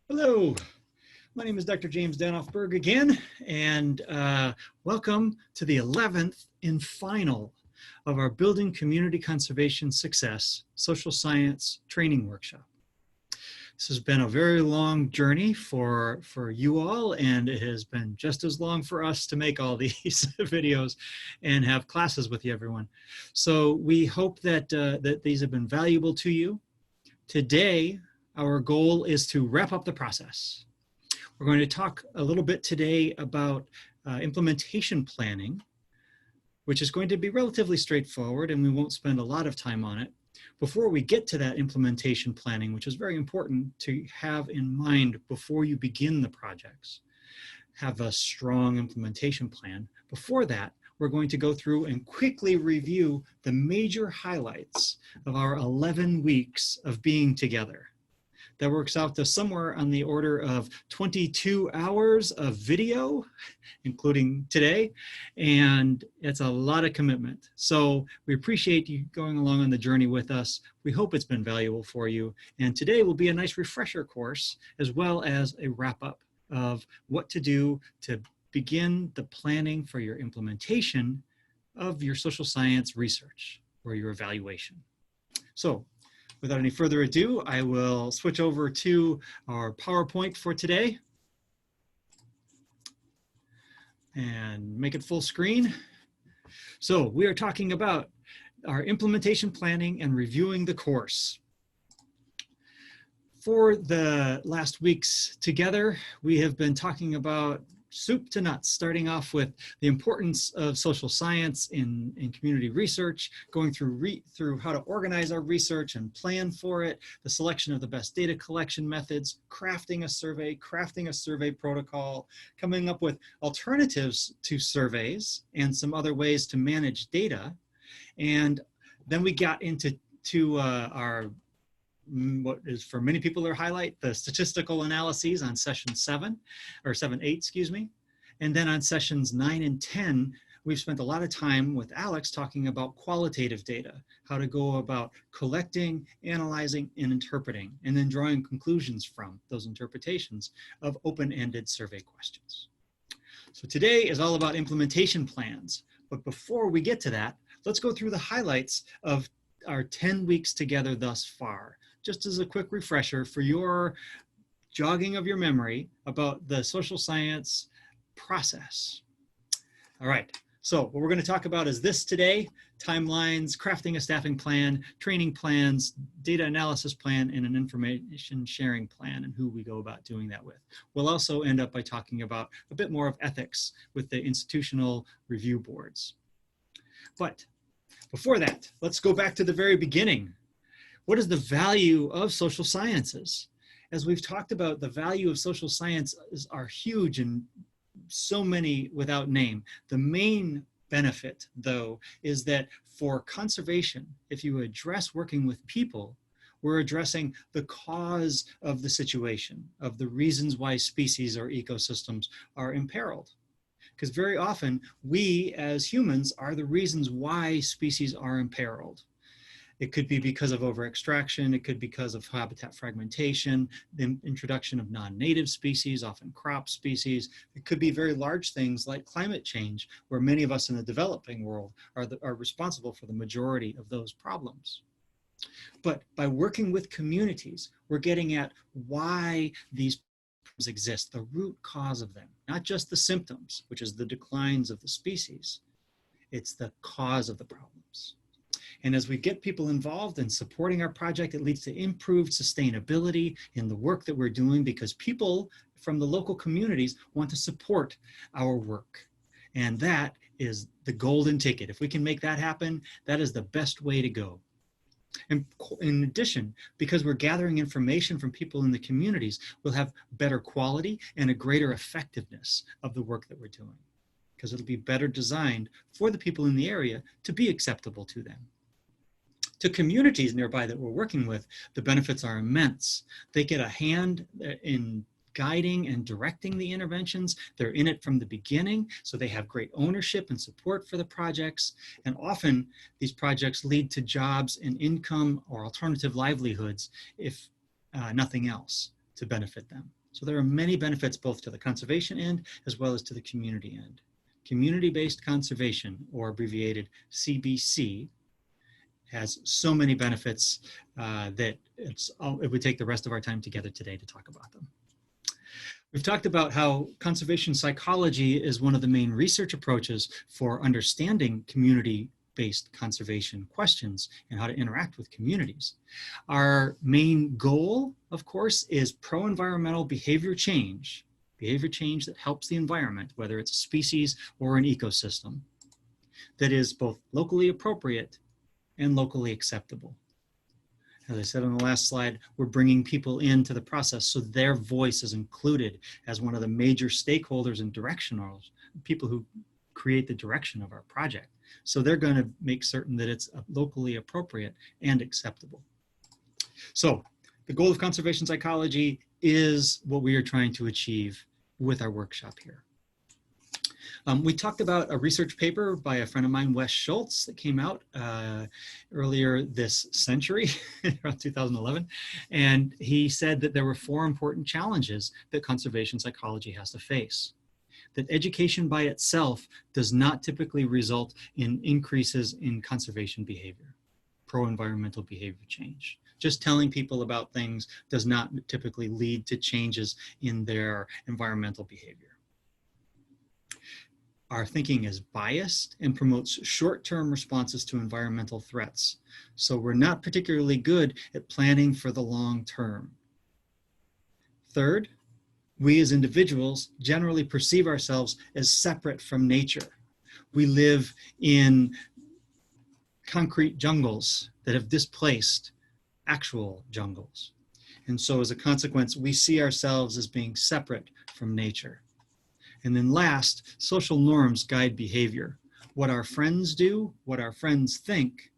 Hello, my name is Dr. James Danoff-Burg again, and welcome to the 11th and final of our Building Community Conservation Success Social Science Training Workshop. This has been a very long journey for you all, and it has been just as long for us to make all these videos and have classes with you, everyone. So we hope that, that these have been valuable to you. Today, our goal is to wrap up the process. We're going to talk a little bit today about implementation planning, which is going to be relatively straightforward, and we won't spend a lot of time on it. Before we get to that implementation planning, which is very important to have in mind before you begin the projects, have a strong implementation plan. Before that, we're going to go through and quickly review the major highlights of our 11 weeks of being together. That works out to somewhere on the order of 22 hours of video, including today, and it's a lot of commitment. So we appreciate you going along on the journey with us. We hope it's been valuable for you, and today will be a nice refresher course as well as a wrap-up of what to do to begin the planning for your implementation of your social science research or your evaluation. So, without any further ado, I will switch over to our PowerPoint for today and make it full screen. So we are talking about our implementation planning and reviewing the course. For the last weeks together, we have been talking about soup to nuts, starting off with the importance of social science in community research, going through how to organize our research and plan for it, the selection of the best data collection methods, crafting a survey protocol, coming up with alternatives to surveys and some other ways to manage data. And then we got into our what is for many people their highlight, the statistical analyses on session 7, or 7-8, excuse me. And then on sessions 9 and 10, we've spent a lot of time with Alex talking about qualitative data, how to go about collecting, analyzing, and interpreting, and then drawing conclusions from those interpretations of open-ended survey questions. So today is all about implementation plans. But before we get to that, let's go through the highlights of our 10 weeks together thus far, just as a quick refresher for your jogging of your memory about the social science process. All right, so what we're going to talk about is this today: timelines, crafting a staffing plan, training plans, data analysis plan, and an information sharing plan, and who we go about doing that with. We'll also end up by talking about a bit more of ethics with the institutional review boards. But before that, let's go back to the very beginning. What is the value of social sciences? As we've talked about, the value of social sciences are huge and so many without name. The main benefit, though, is that for conservation, if you address working with people, we're addressing the cause of the situation, of the reasons why species or ecosystems are imperiled. Because very often, we as humans are the reasons why species are imperiled. It could be because of over-extraction, it could be because of habitat fragmentation, the introduction of non-native species, often crop species. It could be very large things like climate change, where many of us in the developing world are responsible for the majority of those problems. But by working with communities, we're getting at why these problems exist, the root cause of them, not just the symptoms, which is the declines of the species. It's the cause of the problems. And as we get people involved in supporting our project, it leads to improved sustainability in the work that we're doing, because people from the local communities want to support our work. And that is the golden ticket. If we can make that happen, that is the best way to go. And in addition, because we're gathering information from people in the communities, we'll have better quality and a greater effectiveness of the work that we're doing, because it'll be better designed for the people in the area to be acceptable to them. To communities nearby that we're working with, the benefits are immense. They get a hand in guiding and directing the interventions. They're in it from the beginning, so they have great ownership and support for the projects. And often these projects lead to jobs and income or alternative livelihoods, if nothing else. to benefit them. So there are many benefits both to the conservation end as well as to the community end. Community-based conservation, or abbreviated CBC, has so many benefits that it would take the rest of our time together today to talk about them. We've talked about how conservation psychology is one of the main research approaches for understanding community-based conservation questions and how to interact with communities. Our main goal, of course, is pro-environmental behavior change that helps the environment, whether it's a species or an ecosystem, that is both locally appropriate and locally acceptable. As I said on the last slide, we're bringing people into the process so their voice is included as one of the major stakeholders and directionals, people who create the direction of our project. So they're going to make certain that it's locally appropriate and acceptable. So the goal of conservation psychology is what we are trying to achieve with our workshop here. We talked about a research paper by a friend of mine, Wes Schultz, that came out earlier this century, around 2011. And he said that there were 4 important challenges that conservation psychology has to face. That education by itself does not typically result in increases in conservation behavior, pro-environmental behavior change. Just telling people about things does not typically lead to changes in their environmental behavior. Our thinking is biased and promotes short-term responses to environmental threats. So we're not particularly good at planning for the long term. Third, we as individuals generally perceive ourselves as separate from nature. We live in concrete jungles that have displaced actual jungles. And so as a consequence, we see ourselves as being separate from nature. And then last, social norms guide behavior. What our friends do, what our friends think,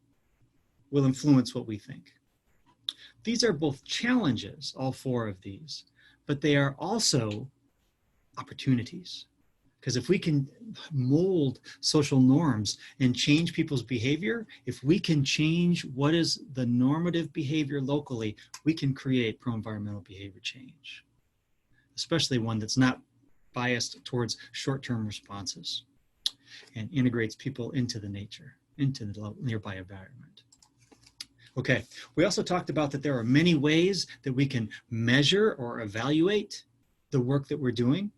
will influence what we think. These are both challenges, all 4 of these, but they are also opportunities. Because if we can mold social norms and change people's behavior, if we can change what is the normative behavior locally, we can create pro-environmental behavior change, especially one that's not biased towards short-term responses and integrates people into the nature, into the nearby environment. Okay, we also talked about that there are many ways that we can measure or evaluate the work that we're doing,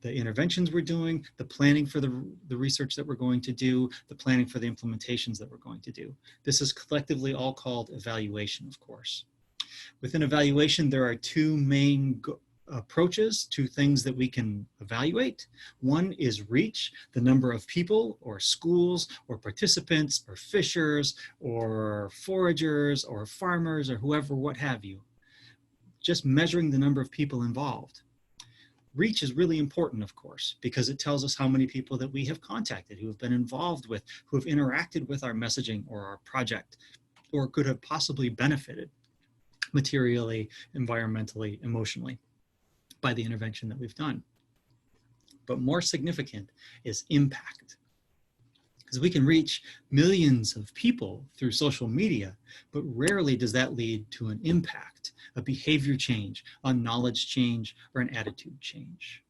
the interventions we're doing, the planning for the research that we're going to do, the planning for the implementations that we're going to do. This is collectively all called evaluation, of course. Within evaluation, there are 2 main approaches to things that we can evaluate. One is reach, the number of people or schools or participants or fishers or foragers or farmers or whoever, what have you. Just measuring the number of people involved. Reach is really important, of course, because it tells us how many people that we have contacted, who have been involved with, who have interacted with our messaging or our project, or could have possibly benefited materially, environmentally, emotionally by the intervention that we've done. But more significant is impact. Because we can reach millions of people through social media, but rarely does that lead to an impact, a behavior change, a knowledge change, or an attitude change.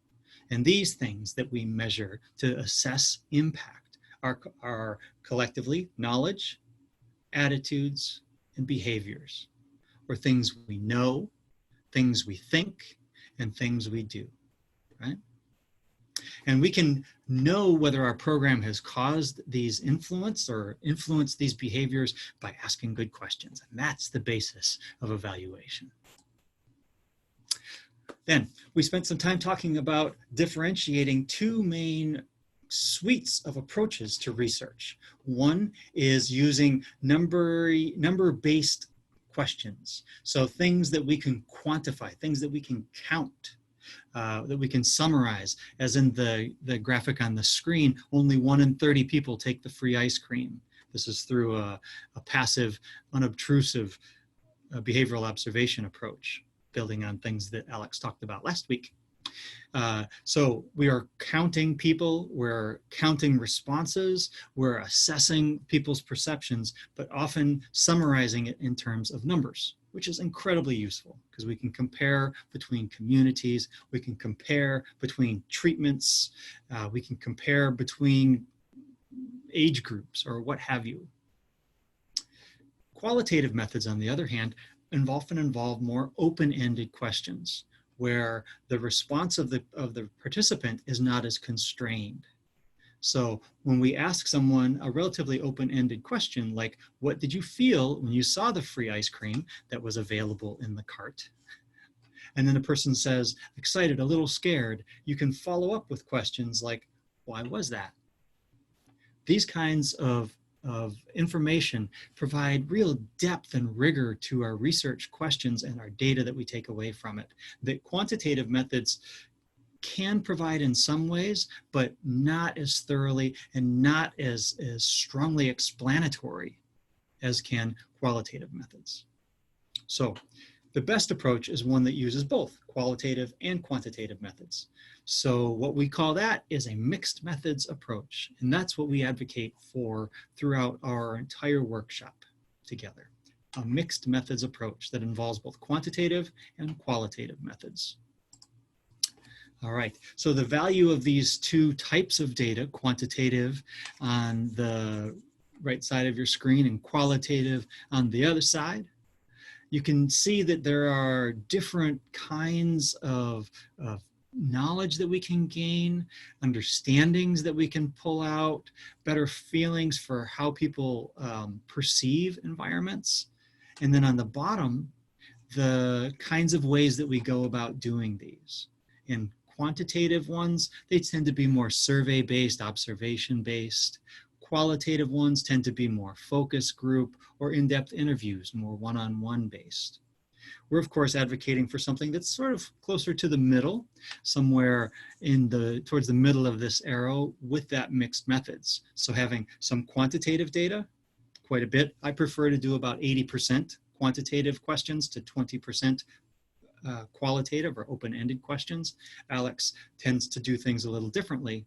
And these things that we measure to assess impact are collectively knowledge, attitudes, and behaviors, or things we know, things we think, and things we do, right? And we can know whether our program has caused these influence or influenced these behaviors by asking good questions. And that's the basis of evaluation. Then we spent some time talking about differentiating 2 main suites of approaches to research. One is using number-based questions. So things that we can quantify, things that we can count, that we can summarize, as in the graphic on the screen. Only 1 in 30 people take the free ice cream. This is through a passive, unobtrusive behavioral observation approach, building on things that Alex talked about last week. So we are counting people, we're counting responses, we're assessing people's perceptions, but often summarizing it in terms of numbers, which is incredibly useful because we can compare between communities, we can compare between treatments, we can compare between age groups or what have you. Qualitative methods, on the other hand, often involve more open-ended questions where the response of the participant is not as constrained. So when we ask someone a relatively open-ended question like, what did you feel when you saw the free ice cream that was available in the cart? And then the person says, excited, a little scared, you can follow up with questions like, why was that? These kinds of information provide real depth and rigor to our research questions and our data that we take away from it. The quantitative methods can provide in some ways, but not as thoroughly and not as strongly explanatory as can qualitative methods. So the best approach is one that uses both qualitative and quantitative methods. So what we call that is a mixed methods approach. And that's what we advocate for throughout our entire workshop together. A mixed methods approach that involves both quantitative and qualitative methods. All right, so the value of these two types of data, quantitative on the right side of your screen and qualitative on the other side, you can see that there are different kinds of knowledge that we can gain, understandings that we can pull out, better feelings for how people perceive environments. And then on the bottom, the kinds of ways that we go about doing these. In quantitative ones, they tend to be more survey-based, observation-based. Qualitative ones tend to be more focus group or in-depth interviews, more one-on-one based. We're of course advocating for something that's sort of closer to the middle, somewhere towards the middle of this arrow with that mixed methods. So having some quantitative data, quite a bit. I prefer to do about 80% quantitative questions to 20% qualitative or open-ended questions. Alex tends to do things a little differently,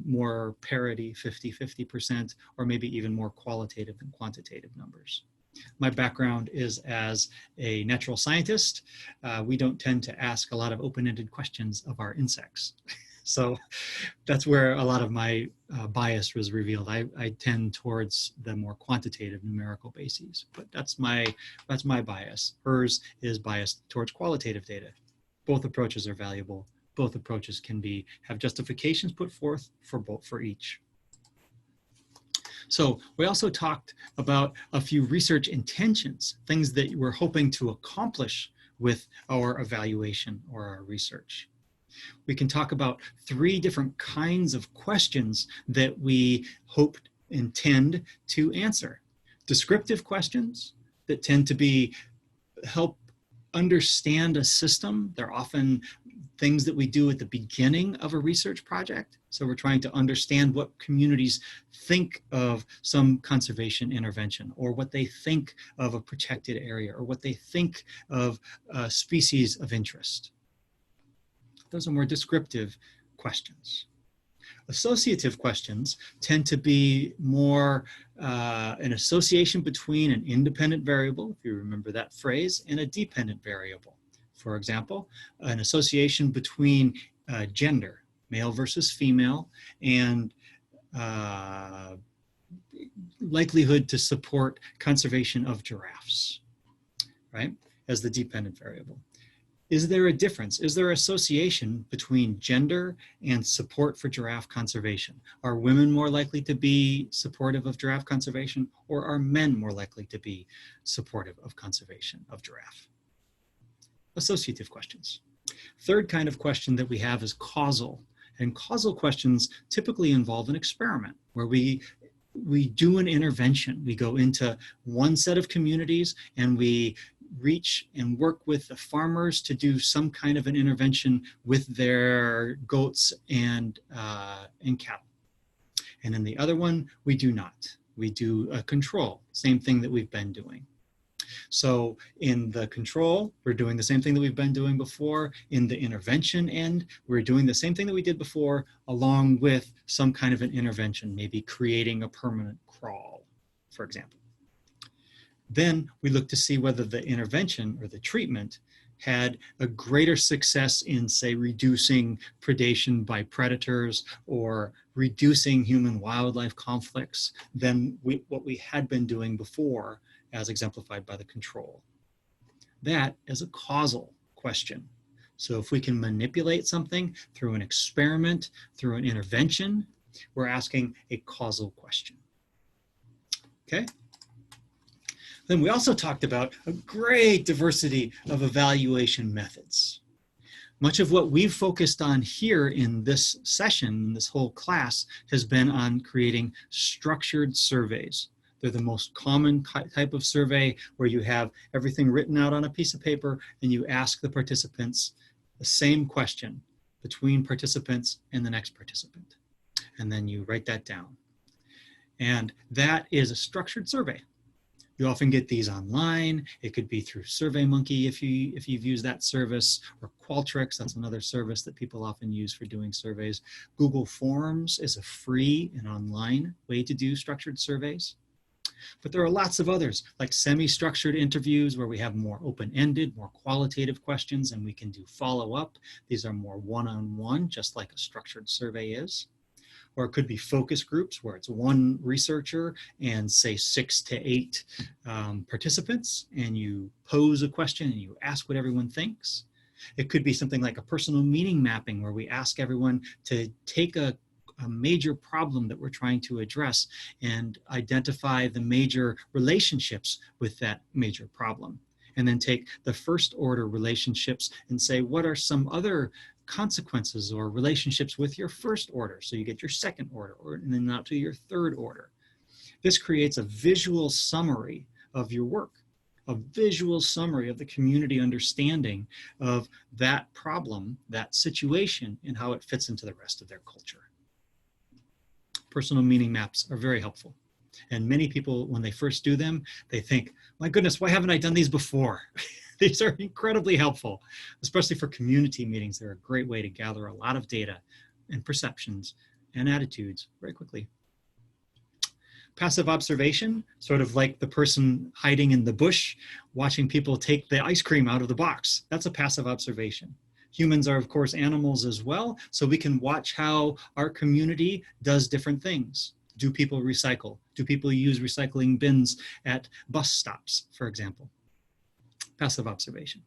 more parity, 50% or maybe even more qualitative than quantitative numbers. My background is as a natural scientist. We don't tend to ask a lot of open-ended questions of our insects. So that's where a lot of my bias was revealed. I tend towards the more quantitative numerical bases, but that's my bias. Hers is biased towards qualitative data. Both approaches are valuable. Both approaches can have justifications put forth for each. So we also talked about a few research intentions, things that we're hoping to accomplish with our evaluation or our research. We can talk about 3 different kinds of questions that we intend to answer. Descriptive questions that tend to help understand a system. They're often things that we do at the beginning of a research project. So we're trying to understand what communities think of some conservation intervention, or what they think of a protected area, or what they think of a species of interest. Those are more descriptive questions. Associative questions tend to be more an association between an independent variable, if you remember that phrase, and a dependent variable. For example, an association between gender, male versus female, and likelihood to support conservation of giraffes, right, as the dependent variable. Is there a difference? Is there association between gender and support for giraffe conservation? Are women more likely to be supportive of giraffe conservation, or are men more likely to be supportive of conservation of giraffe? Associative questions. Third kind of question that we have is causal. And causal questions typically involve an experiment where we do an intervention. We go into one set of communities and we reach and work with the farmers to do some kind of an intervention with their goats and cattle. And in the other one, we do not. We do a control, same thing that we've been doing. So in the control, we're doing the same thing that we've been doing before. In the intervention end, we're doing the same thing that we did before, along with some kind of an intervention, maybe creating a permanent crawl, for example. Then we look to see whether the intervention or the treatment had a greater success in, say, reducing predation by predators or reducing human-wildlife conflicts than what we had been doing before, as exemplified by the control. That is a causal question. So if we can manipulate something through an experiment, through an intervention, we're asking a causal question. Okay? Then we also talked about a great diversity of evaluation methods. Much of what we've focused on here in this session, this whole class, has been on creating structured surveys. They're the most common type of survey where you have everything written out on a piece of paper and you ask the participants the same question between participants and the next participant. And then you write that down. And that is a structured survey. You often get these online. It could be through SurveyMonkey if you've used that service, or Qualtrics, that's another service that people often use for doing surveys. Google Forms is a free and online way to do structured surveys. But there are lots of others, like semi-structured interviews where we have more open-ended, more qualitative questions, and we can do follow-up. These are more one-on-one, just like a structured survey is. Or it could be focus groups where it's one researcher and say 6 to 8 participants, and you pose a question and you ask what everyone thinks. It could be something like a personal meaning mapping where we ask everyone to take a major problem that we're trying to address and identify the major relationships with that major problem. And then take the first order relationships and say, what are some other consequences or relationships with your first order? So you get your second order, and then out to your third order. This creates a visual summary of your work, a visual summary of the community understanding of that problem, that situation, and how it fits into the rest of their culture. Personal meaning maps are very helpful. And many people, when they first do them, they think, my goodness, why haven't I done these before? These are incredibly helpful, especially for community meetings. They're a great way to gather a lot of data and perceptions and attitudes very quickly. Passive observation, sort of like the person hiding in the bush, watching people take the ice cream out of the box. That's a passive observation. Humans are, of course, animals as well, so we can watch how our community does different things. Do people recycle? Do people use recycling bins at bus stops, for example? Passive observation.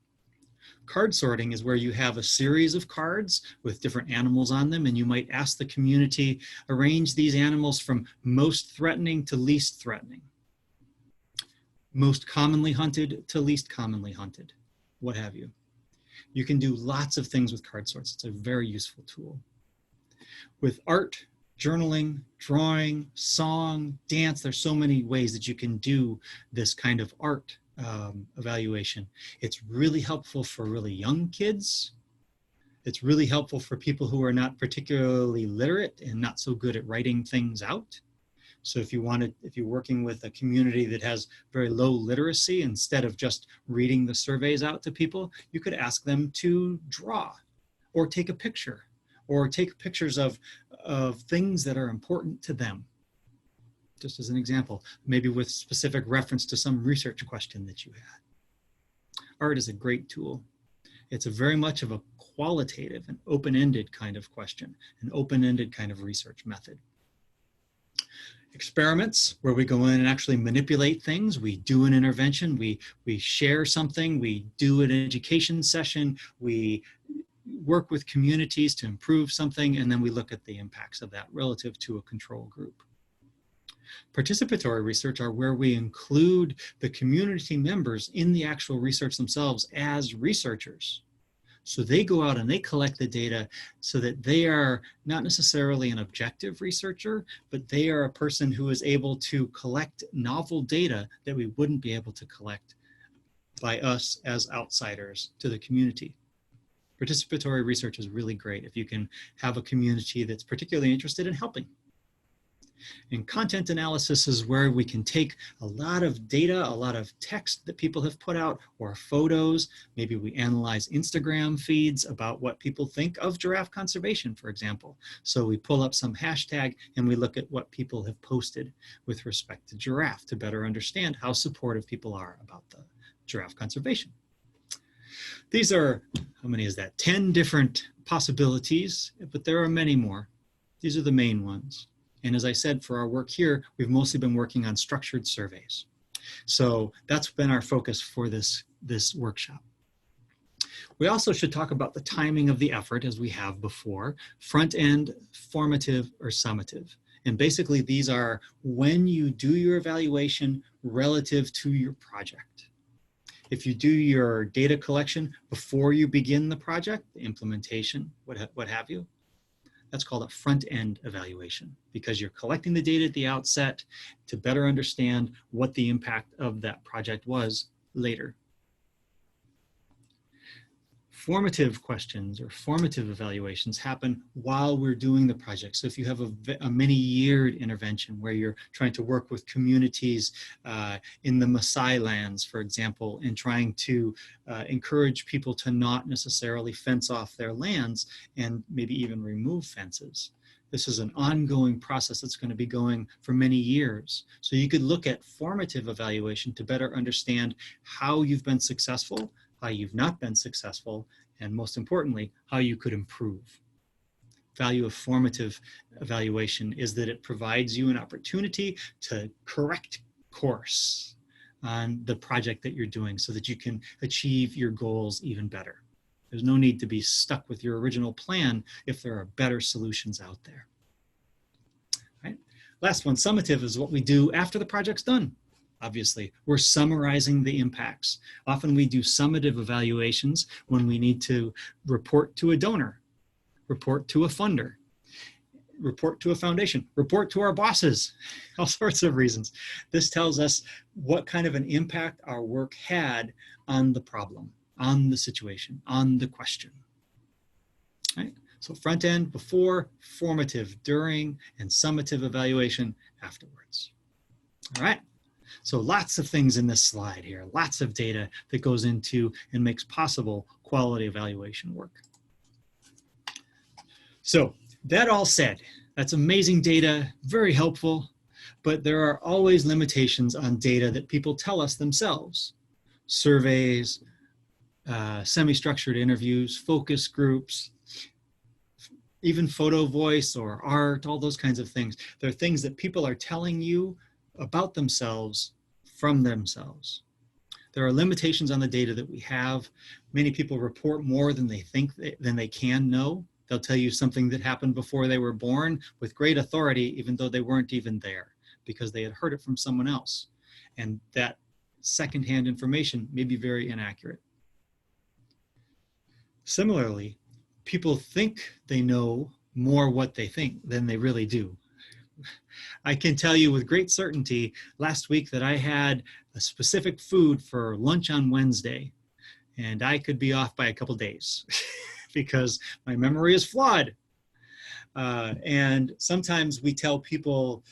Card sorting is where you have a series of cards with different animals on them, and you might ask the community, arrange these animals from most threatening to least threatening. Most commonly hunted to least commonly hunted, what have you. You can do lots of things with card sorts. It's a very useful tool. With art, journaling, drawing, song, dance, there's so many ways that you can do this kind of art evaluation. It's really helpful for really young kids. It's really helpful for people who are not particularly literate and not so good at writing things out. So if you're working with a community that has very low literacy, instead of just reading the surveys out to people, you could ask them to draw or take a picture or take pictures of things that are important to them. Just as an example, maybe with specific reference to some research question that you had. Art is a great tool. It's a very much of a qualitative and open-ended kind of question, an open-ended kind of research method. Experiments, where we go in and actually manipulate things. We do an intervention, we share something, we do an education session, we work with communities to improve something, and then we look at the impacts of that relative to a control group. Participatory research are where we include the community members in the actual research themselves as researchers. So they go out and they collect the data so that they are not necessarily an objective researcher, but they are a person who is able to collect novel data that we wouldn't be able to collect by us as outsiders to the community. Participatory research is really great if you can have a community that's particularly interested in helping. And content analysis is where we can take a lot of data, a lot of text that people have put out, or photos. Maybe we analyze Instagram feeds about what people think of giraffe conservation, for example. So we pull up some hashtag and we look at what people have posted with respect to giraffe to better understand how supportive people are about the giraffe conservation. These are, how many is that? 10 different possibilities, but there are many more. These are the main ones. And as I said, for our work here, we've mostly been working on structured surveys. So that's been our focus for this workshop. We also should talk about the timing of the effort, as we have before: front end, formative, or summative. And basically these are when you do your evaluation relative to your project. If you do your data collection before you begin the project, the implementation, what have you, that's called a front-end evaluation, because you're collecting the data at the outset to better understand what the impact of that project was later. Formative questions or formative evaluations happen while we're doing the project. So if you have a many-yeared intervention where you're trying to work with communities in the Maasai lands, for example, and trying to encourage people to not necessarily fence off their lands and maybe even remove fences. This is an ongoing process that's going to be going for many years. So you could look at formative evaluation to better understand how you've been successful, how you've not been successful, and most importantly, how you could improve. Value of formative evaluation is that it provides you an opportunity to correct course on the project that you're doing so that you can achieve your goals even better. There's no need to be stuck with your original plan if there are better solutions out there. Right? Last one, summative, is what we do after the project's done. Obviously, we're summarizing the impacts. Often we do summative evaluations when we need to report to a donor, report to a funder, report to a foundation, report to our bosses, all sorts of reasons. This tells us what kind of an impact our work had on the problem, on the situation, on the question. Right? So front end before, formative during, and summative evaluation afterwards. All right. So lots of things in this slide here, lots of data that goes into and makes possible quality evaluation work. So that all said, that's amazing data, very helpful, but there are always limitations on data that people tell us themselves. Surveys, semi-structured interviews, focus groups, even photo voice or art, all those kinds of things. They're things that people are telling you about themselves from themselves. There are limitations on the data that we have. Many people report more than they think than they can know. They'll tell you something that happened before they were born with great authority, even though they weren't even there, because they had heard it from someone else. And that secondhand information may be very inaccurate. Similarly, people think they know more what they think than they really do. I can tell you with great certainty last week that I had a specific food for lunch on Wednesday, and I could be off by a couple days because my memory is flawed. And sometimes we tell people,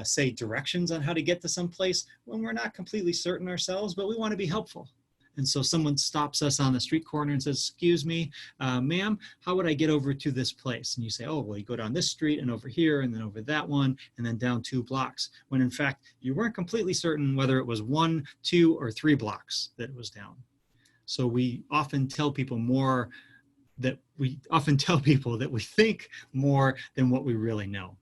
say, directions on how to get to some place when we're not completely certain ourselves, but we want to be helpful. And so someone stops us on the street corner and says, excuse me, ma'am, how would I get over to this place? And you say, oh, well, you go down this street and over here and then over that one and then down 2 blocks. When in fact, you weren't completely certain whether it was 1, 2, or 3 blocks that it was down. So we often tell people that we think more than what we really know.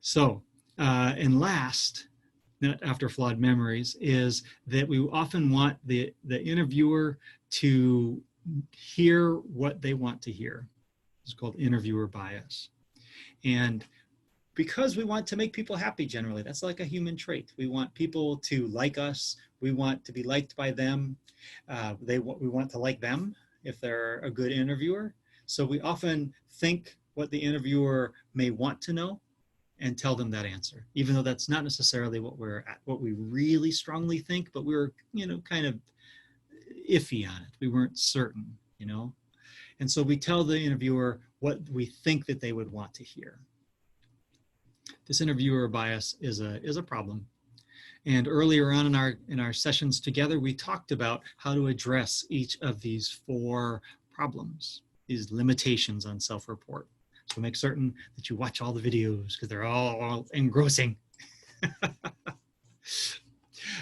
So, and last, not after flawed memories, is that we often want the interviewer to hear what they want to hear. It's called interviewer bias. And because we want to make people happy generally, that's like a human trait. We want people to like us. We want to be liked by them. We want to like them if they're a good interviewer. So we often think what the interviewer may want to know and tell them that answer, even though that's not necessarily what we really strongly think, but we were, kind of iffy on it. We weren't certain, And so we tell the interviewer what we think that they would want to hear. This interviewer bias is a problem. And earlier on in our sessions together, we talked about how to address each of these 4 problems, these limitations on self-report. So make certain that you watch all the videos because they're all engrossing.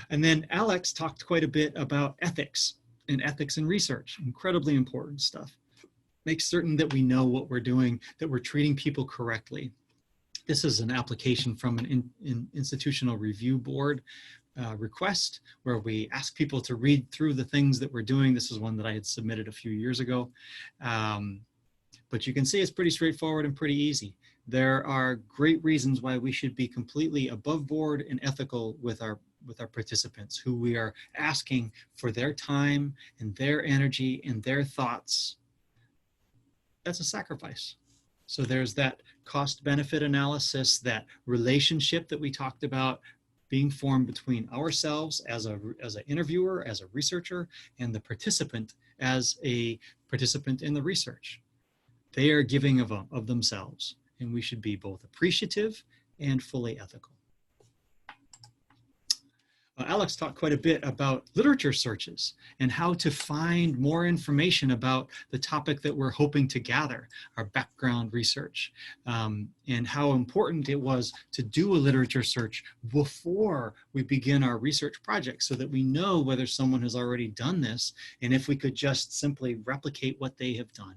And then Alex talked quite a bit about ethics and ethics in research, incredibly important stuff. Make certain that we know what we're doing, that we're treating people correctly. This is an application from an institutional review board request where we ask people to read through the things that we're doing. This is one that I had submitted a few years ago. But you can see it's pretty straightforward and pretty easy. There are great reasons why we should be completely above board and ethical with our participants, who we are asking for their time and their energy and their thoughts. That's a sacrifice. So there's that cost-benefit analysis, that relationship that we talked about being formed between ourselves as an interviewer, as a researcher, and the participant as a participant in the research. They are giving of themselves, and we should be both appreciative and fully ethical. Alex talked quite a bit about literature searches and how to find more information about the topic that we're hoping to gather, our background research, and how important it was to do a literature search before we begin our research project so that we know whether someone has already done this and if we could just simply replicate what they have done,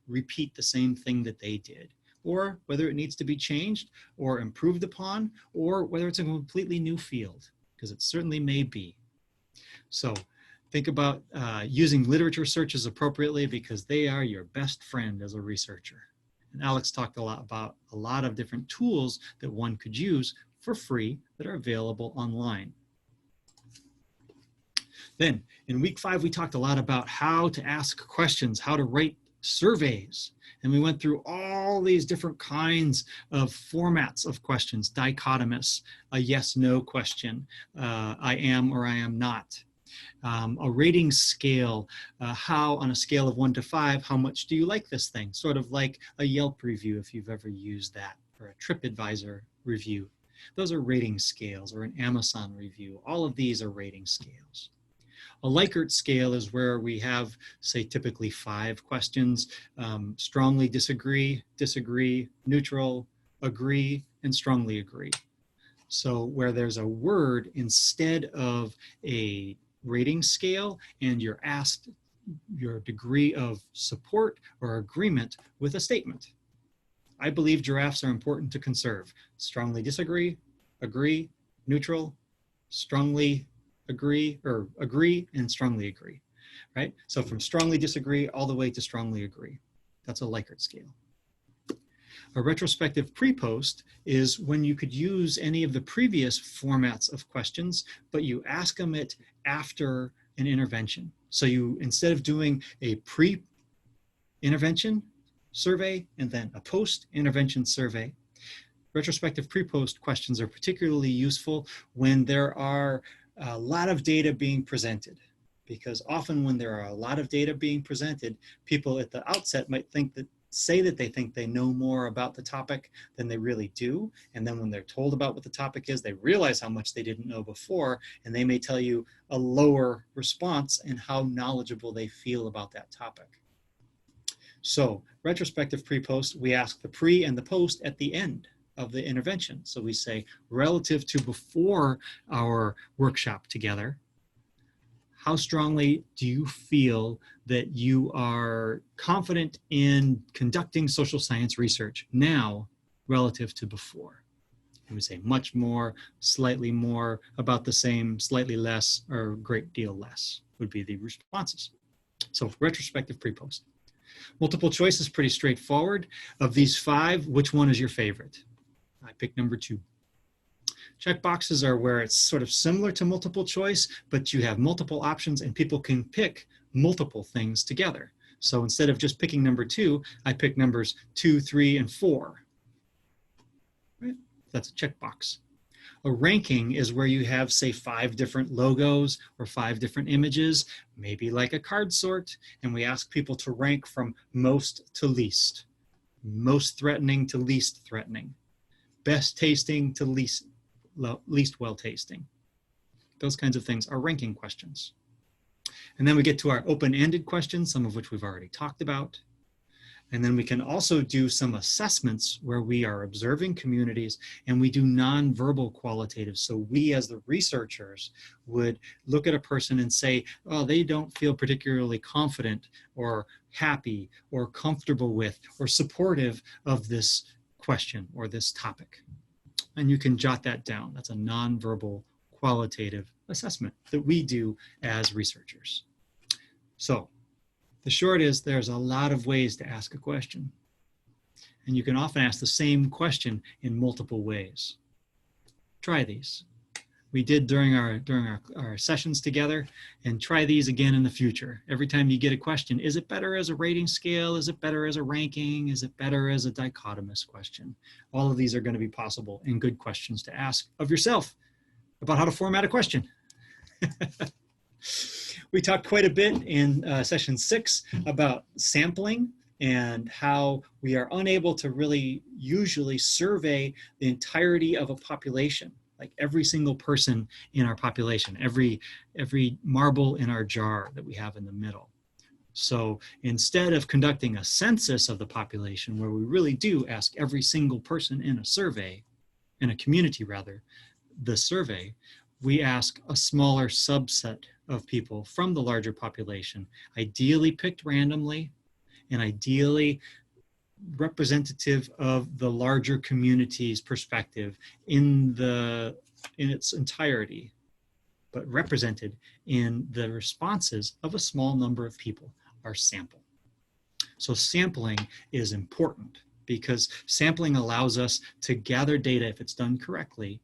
repeat the same thing that they did, or whether it needs to be changed or improved upon, or whether it's a completely new field, because it certainly may be. So think about using literature searches appropriately because they are your best friend as a researcher. And Alex talked a lot about a lot of different tools that one could use for free that are available online. Then in week 5, we talked a lot about how to ask questions, how to write surveys. And we went through all these different kinds of formats of questions: dichotomous, a yes/no question, I am or I am not, a rating scale, how on a scale of 1 to 5, how much do you like this thing? Sort of like a Yelp review if you've ever used that, or a TripAdvisor review. Those are rating scales, or an Amazon review. All of these are rating scales. A Likert scale is where we have, say, typically 5 questions: strongly disagree, disagree, neutral, agree, and strongly agree. So where there's a word instead of a rating scale, and you're asked your degree of support or agreement with a statement. I believe giraffes are important to conserve. Strongly disagree, agree, neutral, strongly agree, or agree and strongly agree, right? So from strongly disagree all the way to strongly agree. That's a Likert scale. A retrospective pre-post is when you could use any of the previous formats of questions, but you ask them it after an intervention. So you, instead of doing a pre-intervention survey and then a post-intervention survey, retrospective pre-post questions are particularly useful when there are a lot of data being presented, because often when there are a lot of data being presented, people at the outset might say that they think they know more about the topic than they really do. And then when they're told about what the topic is, they realize how much they didn't know before, and they may tell you a lower response and how knowledgeable they feel about that topic. So retrospective pre-post, we ask the pre and the post at the end of the intervention. So we say, relative to before our workshop together, how strongly do you feel that you are confident in conducting social science research now relative to before? And we say much more, slightly more, about the same, slightly less, or a great deal less would be the responses. So retrospective pre-post. Multiple choice is pretty straightforward. Of these 5, which one is your favorite? I picked number 2. Checkboxes are where it's sort of similar to multiple choice, but you have multiple options and people can pick multiple things together. So instead of just picking number 2, I picked numbers 2, 3, and 4. Right? That's a checkbox. A ranking is where you have, say, 5 different logos or 5 different images, maybe like a card sort, and we ask people to rank from most to least, most threatening to least threatening, best tasting to least well tasting. Those kinds of things are ranking questions. And then we get to our open-ended questions, some of which we've already talked about. And then we can also do some assessments where we are observing communities and we do nonverbal qualitative. So we as the researchers would look at a person and say, oh, they don't feel particularly confident or happy or comfortable with or supportive of this question or this topic. And you can jot that down. That's a nonverbal qualitative assessment that we do as researchers. So the short is there's a lot of ways to ask a question. And you can often ask the same question in multiple ways. Try these. We did during our sessions together, and try these again in the future. Every time you get a question, is it better as a rating scale? Is it better as a ranking? Is it better as a dichotomous question? All of these are going to be possible and good questions to ask of yourself about how to format a question. We talked quite a bit in session 6 about sampling and how we are unable to really usually survey the entirety of a population, like every single person in our population, every marble in our jar that we have in the middle. So instead of conducting a census of the population, where we really do ask every single person in a survey, in a community rather, the survey, we ask a smaller subset of people from the larger population, ideally picked randomly and ideally representative of the larger community's perspective in its entirety, but represented in the responses of a small number of people, our sample. So sampling is important because sampling allows us to gather data, if it's done correctly,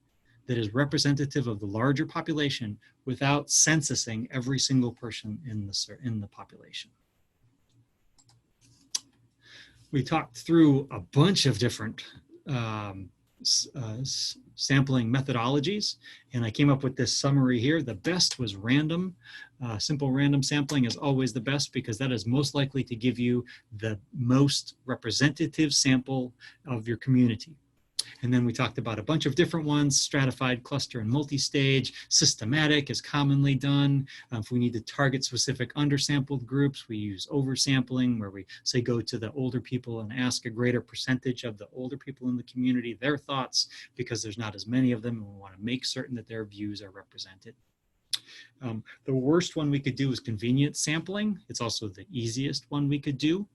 that is representative of the larger population without censusing every single person in the population. We talked through a bunch of different sampling methodologies, and I came up with this summary here. The best was random. Simple random sampling is always the best because that is most likely to give you the most representative sample of your community. And then we talked about a bunch of different ones: stratified, cluster, and multi-stage. Systematic is commonly done. If we need to target specific undersampled groups, we use oversampling, where we say go to the older people and ask a greater percentage of the older people in the community their thoughts, because there's not as many of them, and we want to make certain that their views are represented. The worst one we could do is convenience sampling. It's also the easiest one we could do,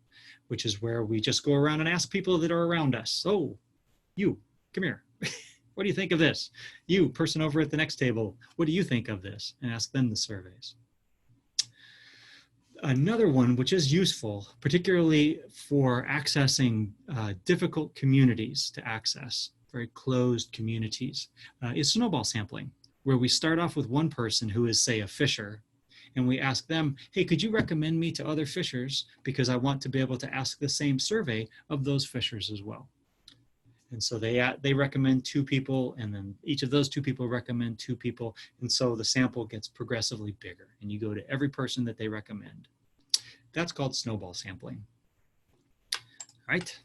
which is where we just go around and ask people that are around us. So, you, come here. What do you think of this? You, person over at the next table, what do you think of this? And ask them the surveys. Another one, which is useful, particularly for accessing difficult communities to access, very closed communities, is snowball sampling, where we start off with one person who is, say, a fisher, and we ask them, hey, could you recommend me to other fishers? Because I want to be able to ask the same survey of those fishers as well. And so they recommend 2 people, and then each of those 2 people recommend 2 people. And so the sample gets progressively bigger, and you go to every person that they recommend. That's called snowball sampling. All right.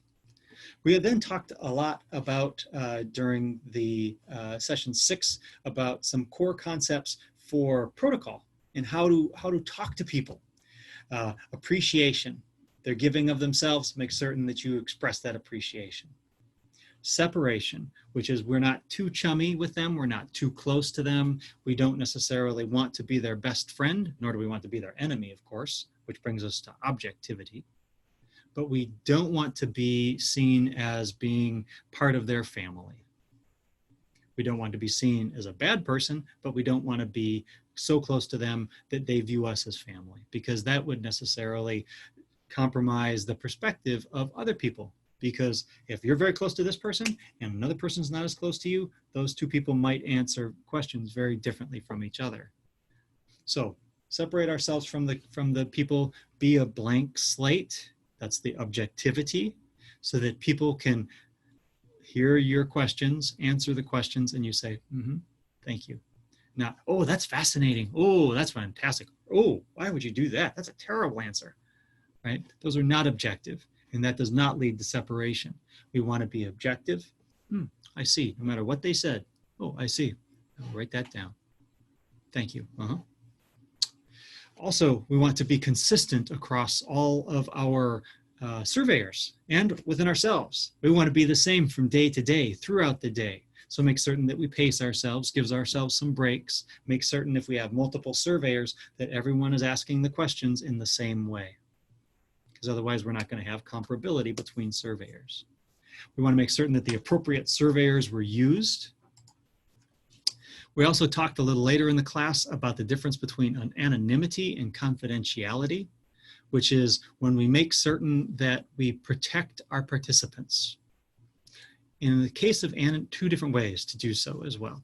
We had then talked a lot about, during the session 6, about some core concepts for protocol and how to talk to people. Appreciation, their giving of themselves, make certain that you express that appreciation. Separation, which is we're not too chummy with them, we're not too close to them, we don't necessarily want to be their best friend, nor do we want to be their enemy, of course, which brings us to objectivity. But we don't want to be seen as being part of their family. We don't want to be seen as a bad person, but we don't want to be so close to them that they view us as family, because that would necessarily compromise the perspective of other people. Because if you're very close to this person and another person's not as close to you, those 2 people might answer questions very differently from each other. So separate ourselves from the people, be a blank slate. That's the objectivity, so that people can hear your questions, answer the questions, and you say, thank you. Not, oh, that's fascinating. Oh, that's fantastic. Oh, why would you do that? That's a terrible answer, right? Those are not objective. And that does not lead to separation. We want to be objective. I see. No matter what they said. Oh, I see. I'll write that down. Thank you. Also, we want to be consistent across all of our surveyors and within ourselves. We want to be the same from day to day, throughout the day. So make certain that we pace ourselves, gives ourselves some breaks, make certain if we have multiple surveyors that everyone is asking the questions in the same way. Because otherwise we're not going to have comparability between surveyors. We want to make certain that the appropriate surveyors were used. We also talked a little later in the class about the difference between an anonymity and confidentiality, which is when we make certain that we protect our participants. In the case of two different ways to do so as well.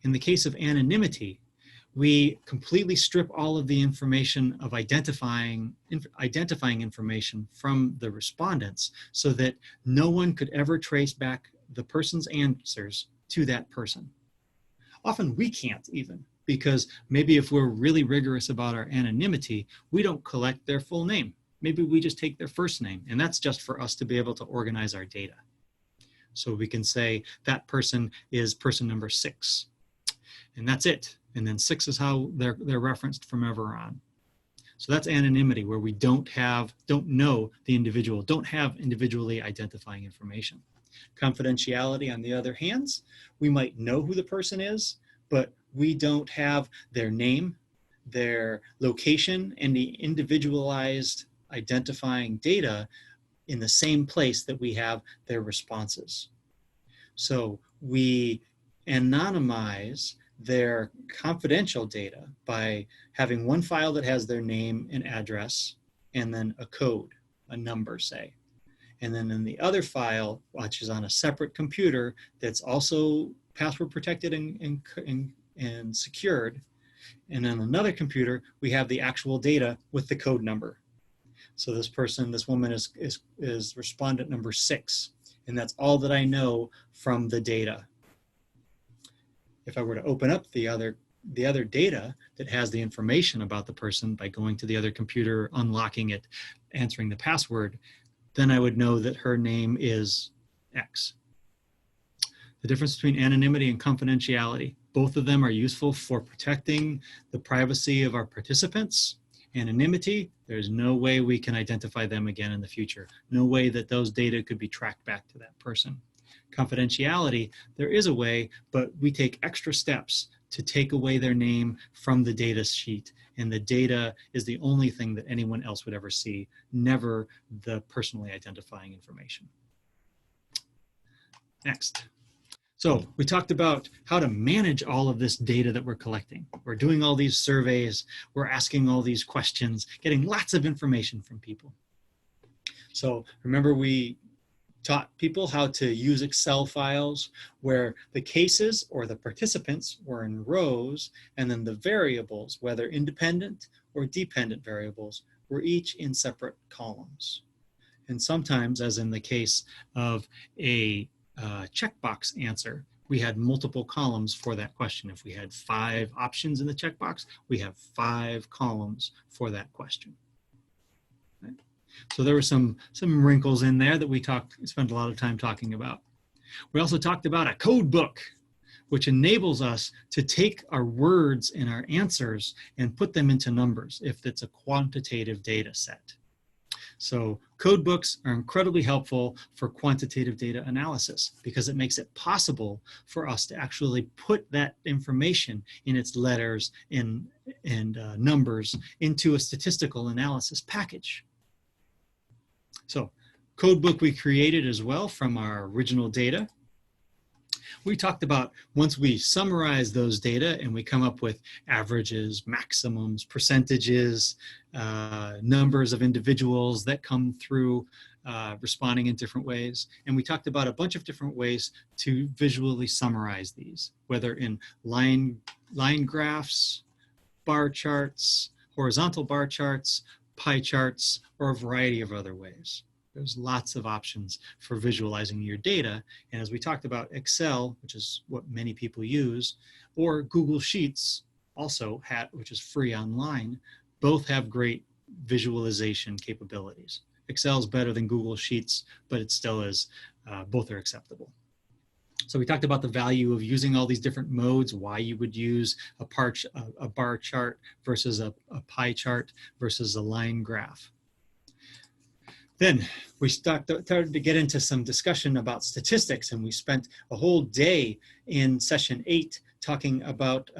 In the case of anonymity, we completely strip all of the information of identifying information from the respondents so that no one could ever trace back the person's answers to that person. Often we can't even, because maybe if we're really rigorous about our anonymity, we don't collect their full name. Maybe we just take their first name, and that's just for us to be able to organize our data. So we can say that person is person number 6, and that's it. And then 6 is how they're referenced from ever on. So that's anonymity, where we don't know the individual, don't have individually identifying information. Confidentiality, on the other hand, we might know who the person is, but we don't have their name, their location, and the individualized identifying data in the same place that we have their responses. So we anonymize their confidential data by having one file that has their name and address, and then a code, a number, say. And then in the other file, which is on a separate computer that's also password protected and secured, and on another computer, we have the actual data with the code number. So this woman is respondent number 6, and that's all that I know from the data. If I were to open up the other data that has the information about the person by going to the other computer, unlocking it, answering the password, then I would know that her name is X. The difference between anonymity and confidentiality. Both of them are useful for protecting the privacy of our participants. Anonymity, there's no way we can identify them again in the future. No way that those data could be tracked back to that person. Confidentiality, there is a way, but we take extra steps to take away their name from the data sheet. And the data is the only thing that anyone else would ever see, never the personally identifying information. Next. So we talked about how to manage all of this data that we're collecting. We're doing all these surveys, we're asking all these questions, getting lots of information from people. So remember, we taught people how to use Excel files where the cases or the participants were in rows, and then the variables, whether independent or dependent variables, were each in separate columns. And sometimes, as in the case of a checkbox answer, we had multiple columns for that question. If we had 5 options in the checkbox, we have 5 columns for that question. Right? So there were some wrinkles in there that we spent a lot of time talking about. We also talked about a code book, which enables us to take our words and our answers and put them into numbers if it's a quantitative data set. So code books are incredibly helpful for quantitative data analysis because it makes it possible for us to actually put that information in its letters and numbers into a statistical analysis package. So code book we created as well from our original data. We talked about once we summarize those data and we come up with averages, maximums, percentages, numbers of individuals that come through responding in different ways. And we talked about a bunch of different ways to visually summarize these, whether in line graphs, bar charts, horizontal bar charts, pie charts, or a variety of other ways. There's lots of options for visualizing your data. And as we talked about, Excel, which is what many people use, or Google Sheets also which is free online, both have great visualization capabilities. Excel is better than Google Sheets, but it still is, both are acceptable. So we talked about the value of using all these different modes, why you would use a bar chart versus a pie chart versus a line graph. Then we started to get into some discussion about statistics, and we spent a whole day in session 8 talking about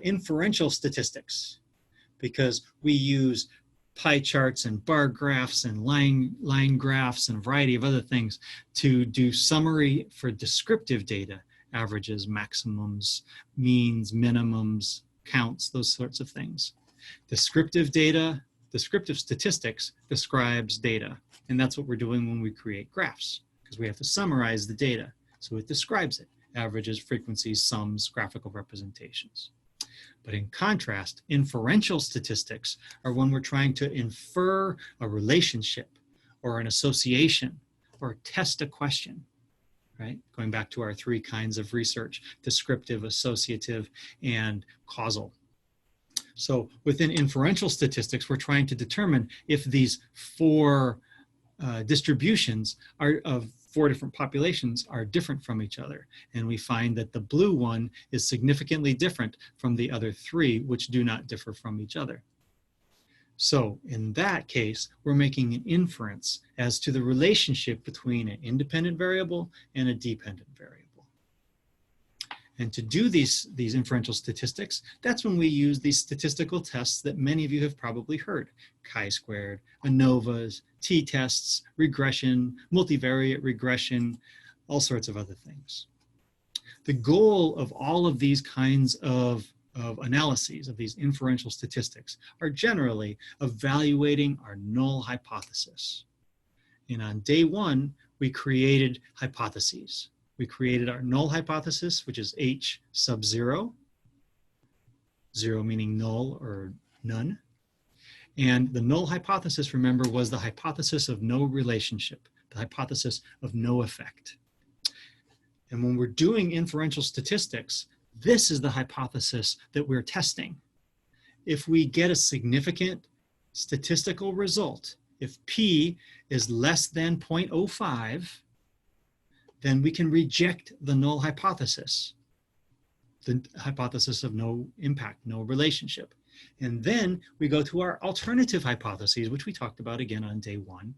inferential statistics, because we use pie charts and bar graphs and line graphs and a variety of other things to do summary for descriptive data, averages, maximums, means, minimums, counts, those sorts of things. Descriptive data, descriptive statistics describes data. And that's what we're doing when we create graphs, because we have to summarize the data. So it describes it, averages, frequencies, sums, graphical representations. But in contrast, inferential statistics are when we're trying to infer a relationship or an association or test a question, right? Going back to our 3 kinds of research: descriptive, associative, and causal. So within inferential statistics, we're trying to determine if these 4 distributions of 4 different populations are different from each other. And we find that the blue one is significantly different from the other 3, which do not differ from each other. So in that case, we're making an inference as to the relationship between an independent variable and a dependent variable. And to do these inferential statistics, that's when we use these statistical tests that many of you have probably heard: chi-squared, ANOVAs, t-tests, regression, multivariate regression, all sorts of other things. The goal of all of these kinds of analyses, of these inferential statistics, are generally evaluating our null hypothesis. And on day 1, we created hypotheses. We created our null hypothesis, which is H sub 0, 0 meaning null or none. And the null hypothesis, remember, was the hypothesis of no relationship, the hypothesis of no effect. And when we're doing inferential statistics, this is the hypothesis that we're testing. If we get a significant statistical result, if P is less than 0.05, then we can reject the null hypothesis, the hypothesis of no impact, no relationship. And then we go to our alternative hypotheses, which we talked about again on day 1,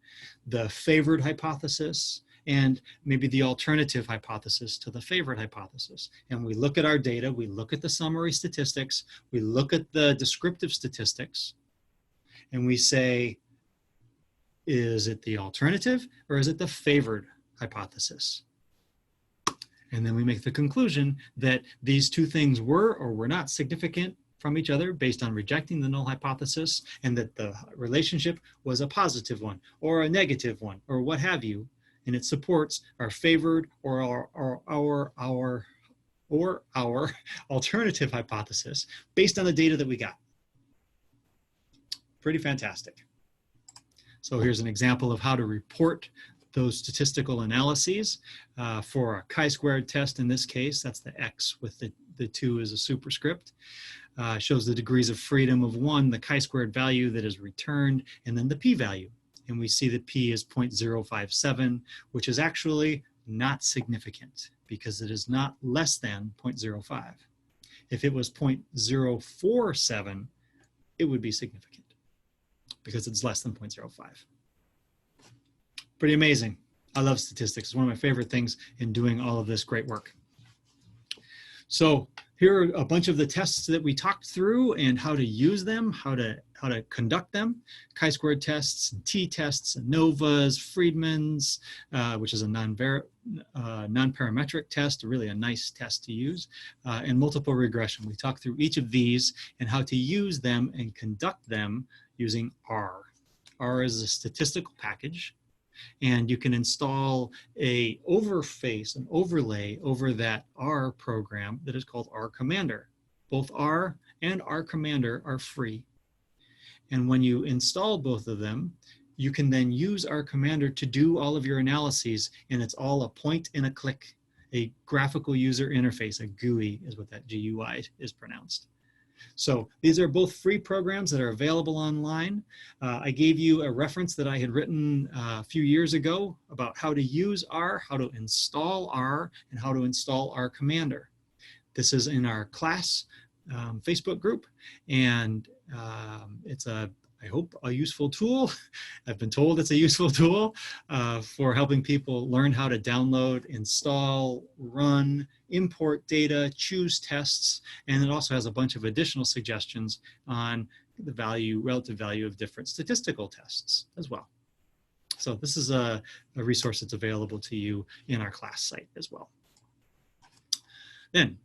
the favored hypothesis, and maybe the alternative hypothesis to the favored hypothesis. And we look at our data, we look at the summary statistics, we look at the descriptive statistics, and we say, is it the alternative or is it the favored hypothesis? And then we make the conclusion that these 2 things were or were not significant from each other based on rejecting the null hypothesis, and that the relationship was a positive one or a negative one or what have you, and it supports our favored or our alternative hypothesis based on the data that we got. Pretty fantastic. So here's an example of how to report those statistical analyses for a chi-squared test. In this case, that's the X with the 2 as a superscript. Shows the degrees of freedom of 1, the chi-squared value that is returned, and then the p-value. And we see that p is 0.057, which is actually not significant because it is not less than 0.05. If it was 0.047, it would be significant because it's less than 0.05. Pretty amazing. I love statistics. It's one of my favorite things in doing all of this great work. So here are a bunch of the tests that we talked through and how to use them, how to conduct them. Chi-squared tests, t-tests, ANOVAs, Friedman's, which is a non-parametric test, really a nice test to use, and multiple regression. We talked through each of these and how to use them and conduct them using R. R is a statistical package. And you can install an overlay over that R program that is called R Commander. Both R and R Commander are free. And when you install both of them, you can then use R Commander to do all of your analyses, and it's all a point and a click, a graphical user interface, a GUI is what that GUI is pronounced. So these are both free programs that are available online. I gave you a reference that I had written a few years ago about how to use R, how to install R, and how to install R Commander. This is in our class Facebook group, and it's I hope, a useful tool. I've been told it's a useful tool for helping people learn how to download, install, run, import data, choose tests, and it also has a bunch of additional suggestions on the relative value of different statistical tests as well. So this is a resource that's available to you in our class site as well. Then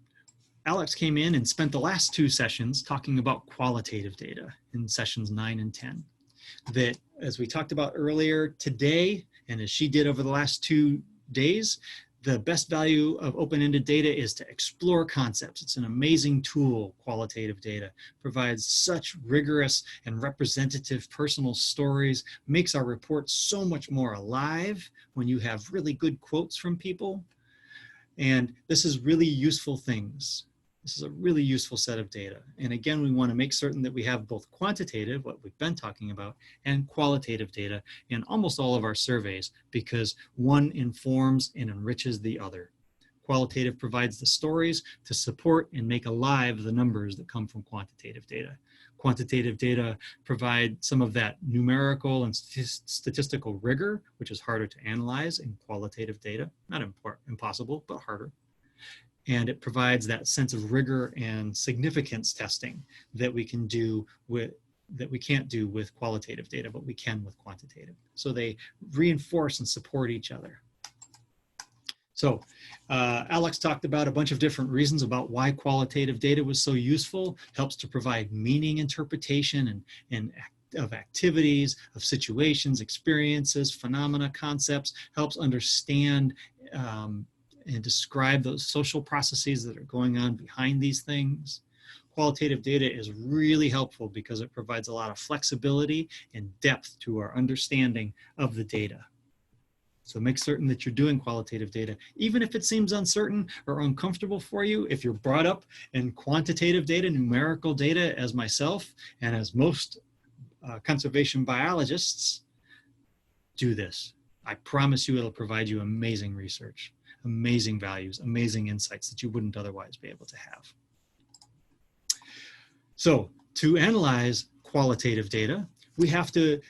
Alex came in and spent the last 2 sessions talking about qualitative data in sessions 9 and 10. That, as we talked about earlier today, and as she did over the last 2 days, the best value of open-ended data is to explore concepts. It's an amazing tool, qualitative data. Provides such rigorous and representative personal stories, makes our reports so much more alive when you have really good quotes from people. And this is really useful things. This is a really useful set of data. And again, we want to make certain that we have both quantitative, what we've been talking about, and qualitative data in almost all of our surveys, because one informs and enriches the other. Qualitative provides the stories to support and make alive the numbers that come from quantitative data. Quantitative data provide some of that numerical and statistical rigor, which is harder to analyze in qualitative data. Not impossible, but harder. And it provides that sense of rigor and significance testing that we can do that we can't do with qualitative data, but we can with quantitative. So they reinforce and support each other. So Alex talked about a bunch of different reasons about why qualitative data was so useful. Helps to provide meaning interpretation and of activities, of situations, experiences, phenomena, concepts. Helps understand and describe those social processes that are going on behind these things. Qualitative data is really helpful because it provides a lot of flexibility and depth to our understanding of the data. So make certain that you're doing qualitative data, even if it seems uncertain or uncomfortable for you. If you're brought up in quantitative data, numerical data, as myself and as most conservation biologists, do this. I promise you it'll provide you amazing research, amazing values, amazing insights that you wouldn't otherwise be able to have. So to analyze qualitative data, we have to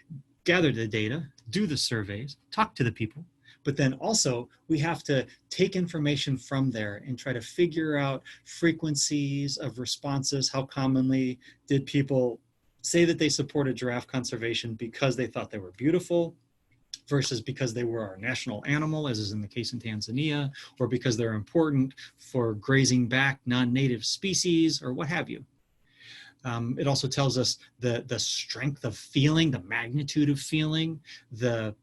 gather the data, do the surveys, talk to the people, but then also we have to take information from there and try to figure out frequencies of responses. How commonly did people say that they supported giraffe conservation because they thought they were beautiful versus because they were our national animal, as is in the case in Tanzania, or because they're important for grazing back non-native species, or what have you. It also tells us the strength of feeling, the magnitude of feeling, the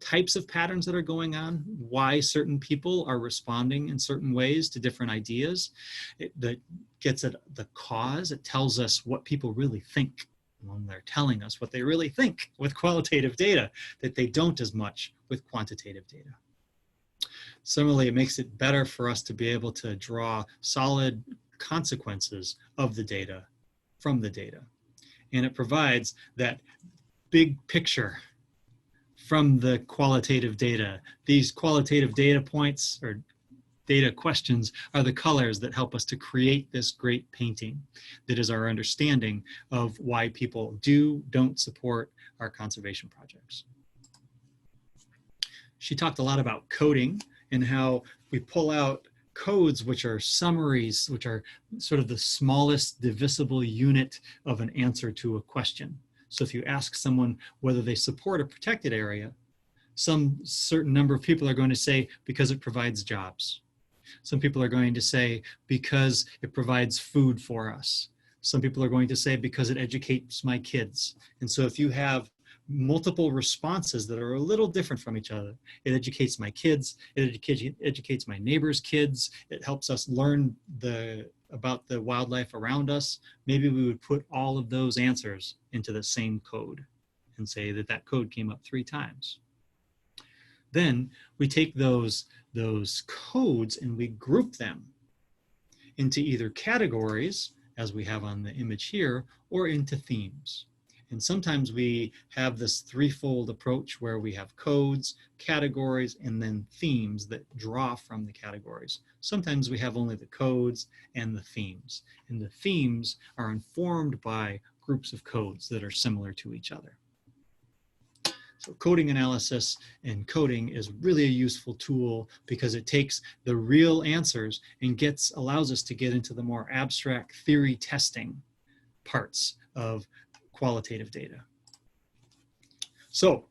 types of patterns that are going on, why certain people are responding in certain ways to different ideas. That gets at the cause. It tells us what people really think when they're telling us what they really think with qualitative data, that they don't as much with quantitative data. Similarly, it makes it better for us to be able to draw solid consequences of the data from the data. And it provides that big picture from the qualitative data. These qualitative data points or data questions are the colors that help us to create this great painting that is our understanding of why people don't support our conservation projects. She talked a lot about coding and how we pull out codes, which are summaries, which are sort of the smallest divisible unit of an answer to a question. So if you ask someone whether they support a protected area, some certain number of people are going to say because it provides jobs. Some people are going to say because it provides food for us. Some people are going to say because it educates my kids. And so if you have multiple responses that are a little different from each other, it educates my kids, it educates my neighbor's kids, it helps us learn about the wildlife around us, maybe we would put all of those answers into the same code and say that that code came up 3 times. Then we take those codes and we group them into either categories as we have on the image here, or into themes. And sometimes we have this threefold approach where we have codes, categories, and then themes that draw from the categories. Sometimes we have only the codes and the themes. And the themes are informed by groups of codes that are similar to each other. So coding analysis and coding is really a useful tool because it takes the real answers and allows us to get into the more abstract theory testing parts of qualitative data. So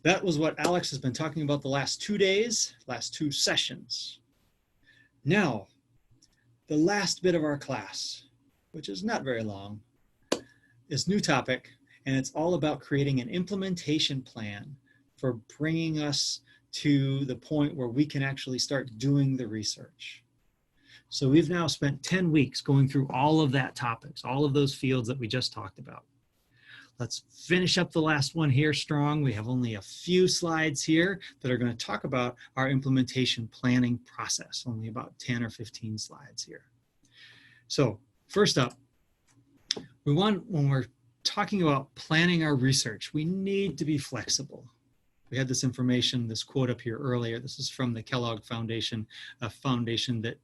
that was what Alex has been talking about the last 2 days, last 2 sessions. Now, the last bit of our class, which is not very long, is new topic, and it's all about creating an implementation plan for bringing us to the point where we can actually start doing the research. So we've now spent 10 weeks going through all of that topics, all of those fields that we just talked about. Let's finish up the last one here strong. We have only a few slides here that are going to talk about our implementation planning process, only about 10 or 15 slides here. So first up, when we're talking about planning our research, we need to be flexible. We had this information, this quote up here earlier. This is from the Kellogg Foundation, a foundation that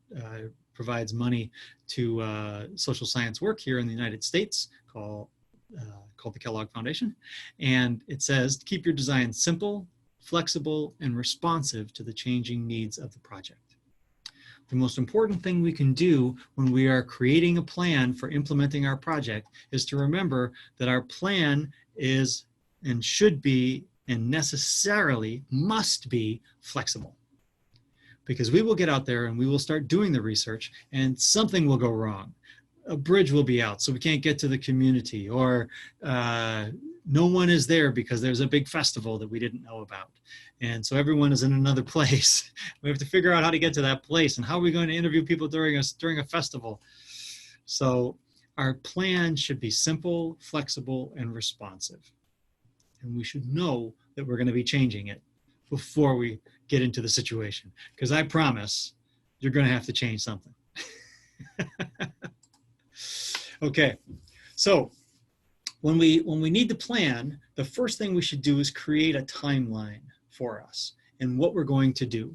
provides money to social science work here in the United States called the Kellogg Foundation. And it says, keep your design simple, flexible, and responsive to the changing needs of the project. The most important thing we can do when we are creating a plan for implementing our project is to remember that our plan is and should be and necessarily must be flexible. Because we will get out there and we will start doing the research and something will go wrong. A bridge will be out so we can't get to the community, or no one is there because there's a big festival that we didn't know about. And so everyone is in another place. We have to figure out how to get to that place and how are we going to interview people during a festival. So our plan should be simple, flexible, and responsive. And we should know that we're going to be changing it before we get into the situation. Because I promise you're going to have to change something. Okay, so when we need to plan, the first thing we should do is create a timeline for us and what we're going to do.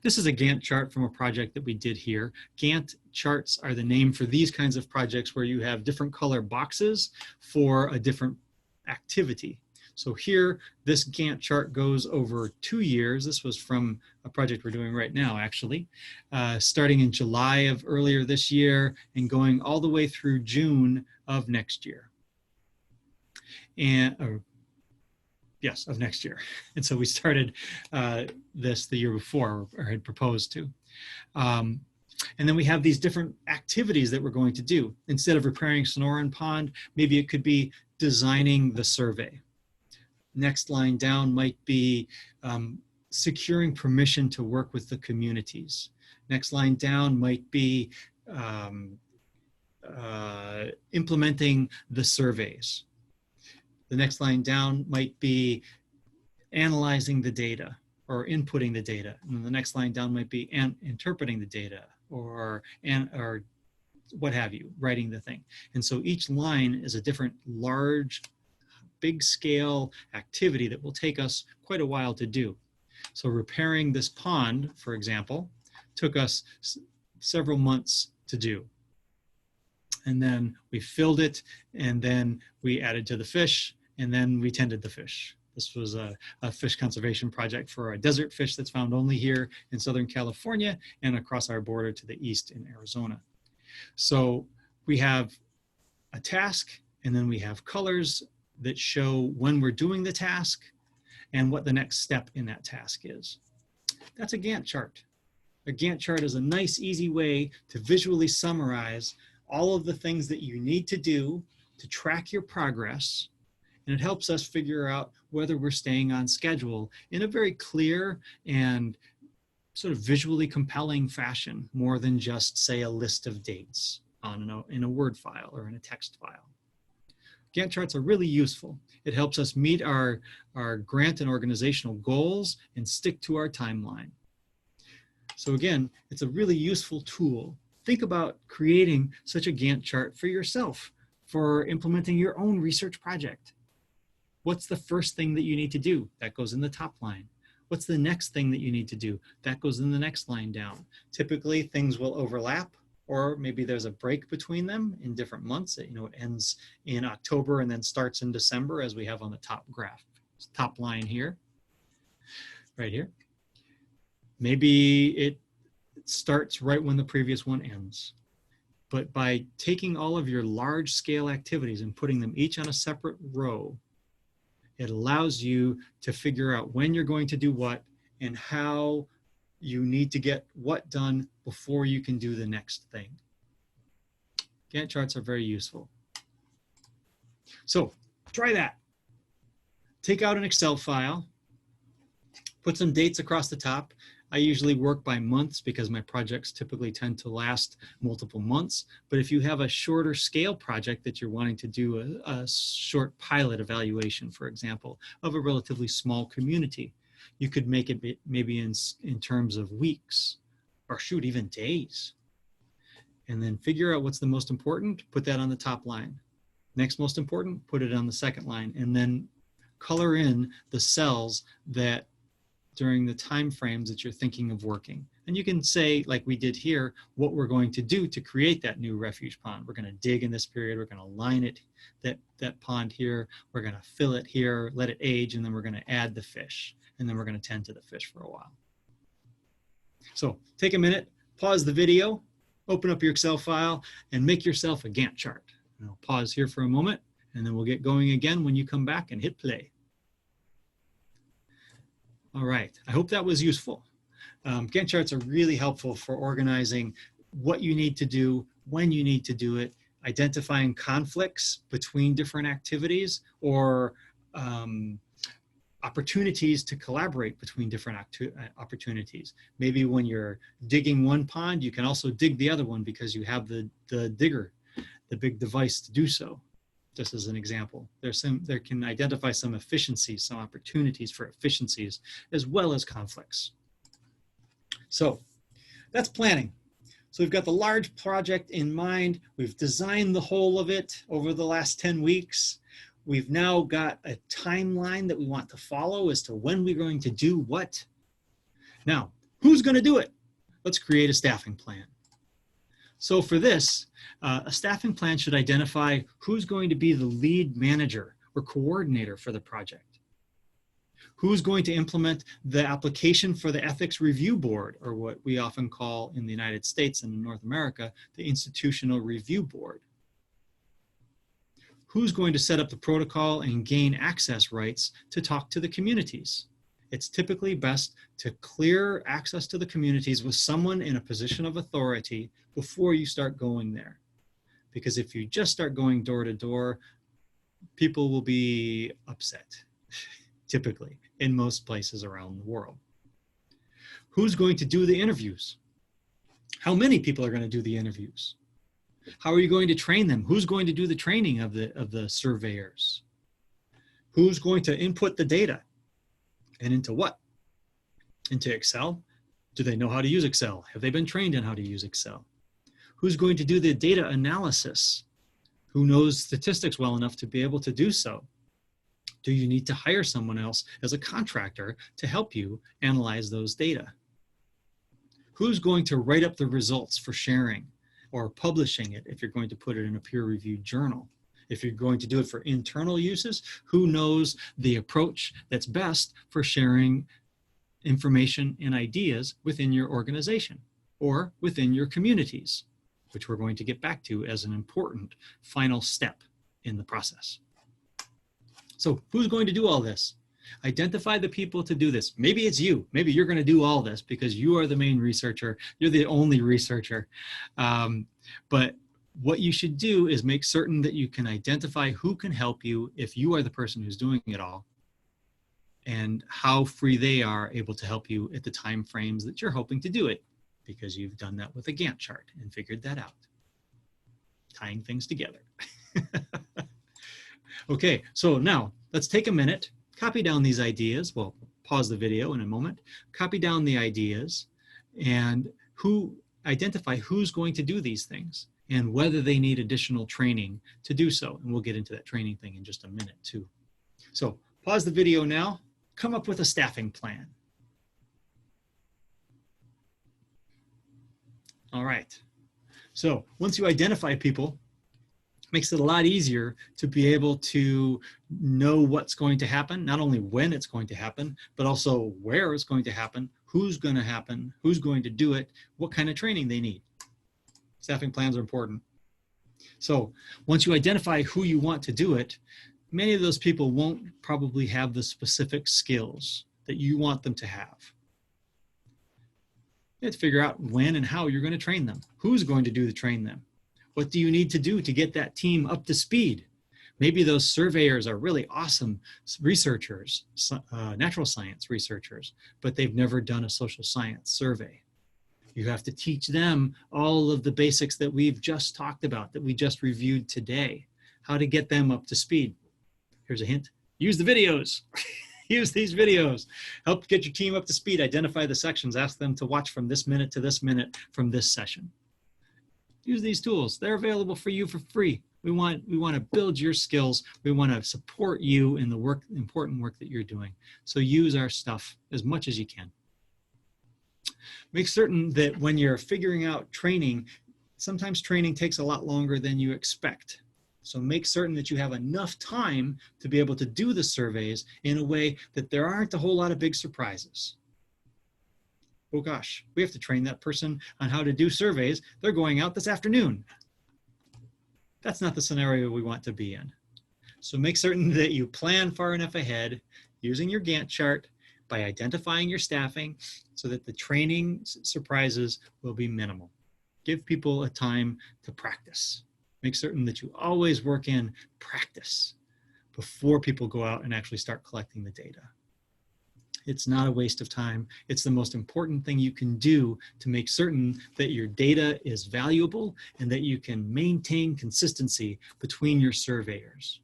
This is a Gantt chart from a project that we did here. Gantt charts are the name for these kinds of projects where you have different color boxes for a different activity. So here, this Gantt chart goes over 2 years. This was from a project we're doing right now, actually, starting in July of earlier this year and going all the way through June of next year. Yes, of next year. And so we started this the year before, or had proposed to. And then we have these different activities that we're going to do. Instead of repairing Sonoran Pond, maybe it could be designing the survey. Next line down might be securing permission to work with the communities. Next line down might be implementing the surveys. The next line down might be analyzing the data or inputting the data. And the next line down might be interpreting the data or what have you, writing the thing. And so each line is a different large, big scale activity that will take us quite a while to do. So repairing this pond, for example, took us several months to do. And then we filled it, and then we added to the fish, and then we tended the fish. This was a fish conservation project for a desert fish that's found only here in Southern California and across our border to the east in Arizona. So we have a task, and then we have colors that show when we're doing the task and what the next step in that task is. That's a Gantt chart. A Gantt chart is a nice, easy way to visually summarize all of the things that you need to do to track your progress, and it helps us figure out whether we're staying on schedule in a very clear and sort of visually compelling fashion, more than just, say, a list of dates in a Word file or in a text file. Gantt charts are really useful. It helps us meet our grant and organizational goals and stick to our timeline. So again, it's a really useful tool think about creating such a Gantt chart for yourself for implementing your own research project. What's the first thing that you need to do? That goes in the top line. What's the next thing that you need to do? That goes in the next line down. Typically, things will overlap, or maybe there's a break between them in different months. You know, it ends in October and then starts in December, as we have on the top graph, top line here, right here. Maybe it starts right when the previous one ends. But by taking all of your large scale activities and putting them each on a separate row, it allows you to figure out when you're going to do what and how you need to get what done before you can do the next thing. Gantt charts are very useful. So try that. Take out an Excel file, put some dates across the top. I usually work by months because my projects typically tend to last multiple months. But if you have a shorter scale project that you're wanting to do a short pilot evaluation, for example, of a relatively small community, you could make it maybe in terms of weeks, or shoot, even days. And then figure out what's the most important, put that on the top line. Next most important, put it on the second line, and then color in the cells that during the time frames that you're thinking of working. And you can say, like we did here, what we're going to do to create that new refuge pond. We're going to dig in this period, we're going to line it, that pond here, we're going to fill it here, let it age, and then we're going to add the fish. And then we're going to tend to the fish for a while. So take a minute, pause the video, open up your Excel file, and make yourself a Gantt chart. And I'll pause here for a moment, and then we'll get going again when you come back and hit play. All right, I hope that was useful. Gantt charts are really helpful for organizing what you need to do, when you need to do it, identifying conflicts between different activities, or opportunities to collaborate between different opportunities. Maybe when you're digging one pond, you can also dig the other one because you have the digger, the big device to do so. Just as an example, there can identify some efficiencies, some opportunities for efficiencies, as well as conflicts. So that's planning. So we've got the large project in mind. We've designed the whole of it over the last 10 weeks. We've now got a timeline that we want to follow as to when we're going to do what. Now, who's going to do it? Let's create a staffing plan. So for this, a staffing plan should identify who's going to be the lead manager or coordinator for the project. Who's going to implement the application for the ethics review board, or what we often call in the United States and in North America, the institutional review board. Who's going to set up the protocol and gain access rights to talk to the communities. It's typically best to clear access to the communities with someone in a position of authority before you start going there. Because if you just start going door to door, people will be upset, typically, in most places around the world. Who's going to do the interviews? How many people are going to do the interviews? How are you going to train them? Who's going to do the training of the surveyors? Who's going to input the data? And into what? Into Excel? Do they know how to use Excel? Have they been trained in how to use Excel? Who's going to do the data analysis? Who knows statistics well enough to be able to do so? Do you need to hire someone else as a contractor to help you analyze those data? Who's going to write up the results for sharing or publishing it if you're going to put it in a peer-reviewed journal? If you're going to do it for internal uses, who knows the approach that's best for sharing information and ideas within your organization or within your communities, which we're going to get back to as an important final step in the process. So who's going to do all this? Identify the people to do this. Maybe it's you. Maybe you're going to do all this because you are the main researcher. You're the only researcher. But what you should do is make certain that you can identify who can help you if you are the person who's doing it all, and how free they are able to help you at the time frames that you're hoping to do it, because you've done that with a Gantt chart and figured that out. Tying things together. Okay, so now let's take a minute, copy down these ideas. Well, pause the video in a moment, copy down the ideas and who identify who's going to do these things and whether they need additional training to do so. And we'll get into that training thing in just a minute too. So pause the video now, come up with a staffing plan. All right, so once you identify people, it makes it a lot easier to be able to know what's going to happen, not only when it's going to happen, but also where it's going to happen, who's going to do it, what kind of training they need. Staffing plans are important. So once you identify who you want to do it, many of those people won't probably have the specific skills that you want them to have. You have to figure out when and how you're going to train them. Who's going to train them? What do you need to do to get that team up to speed? Maybe those surveyors are really awesome researchers, natural science researchers, but they've never done a social science survey. You have to teach them all of the basics that we've just talked about, that we just reviewed today, how to get them up to speed. Here's a hint: use the videos. Use these videos. Help get your team up to speed. Identify the sections. Ask them to watch from this minute to this minute from this session. Use these tools. They're available for you for free. We want to build your skills. We want to support you in the important work that you're doing. So use our stuff as much as you can. Make certain that when you're figuring out training, sometimes training takes a lot longer than you expect. So make certain that you have enough time to be able to do the surveys in a way that there aren't a whole lot of big surprises. Oh gosh, we have to train that person on how to do surveys. They're going out this afternoon. That's not the scenario we want to be in. So make certain that you plan far enough ahead using your Gantt chart by identifying your staffing so that the training surprises will be minimal. Give people a time to practice. Make certain that you always work in practice before people go out and actually start collecting the data. It's not a waste of time. It's the most important thing you can do to make certain that your data is valuable and that you can maintain consistency between your surveyors.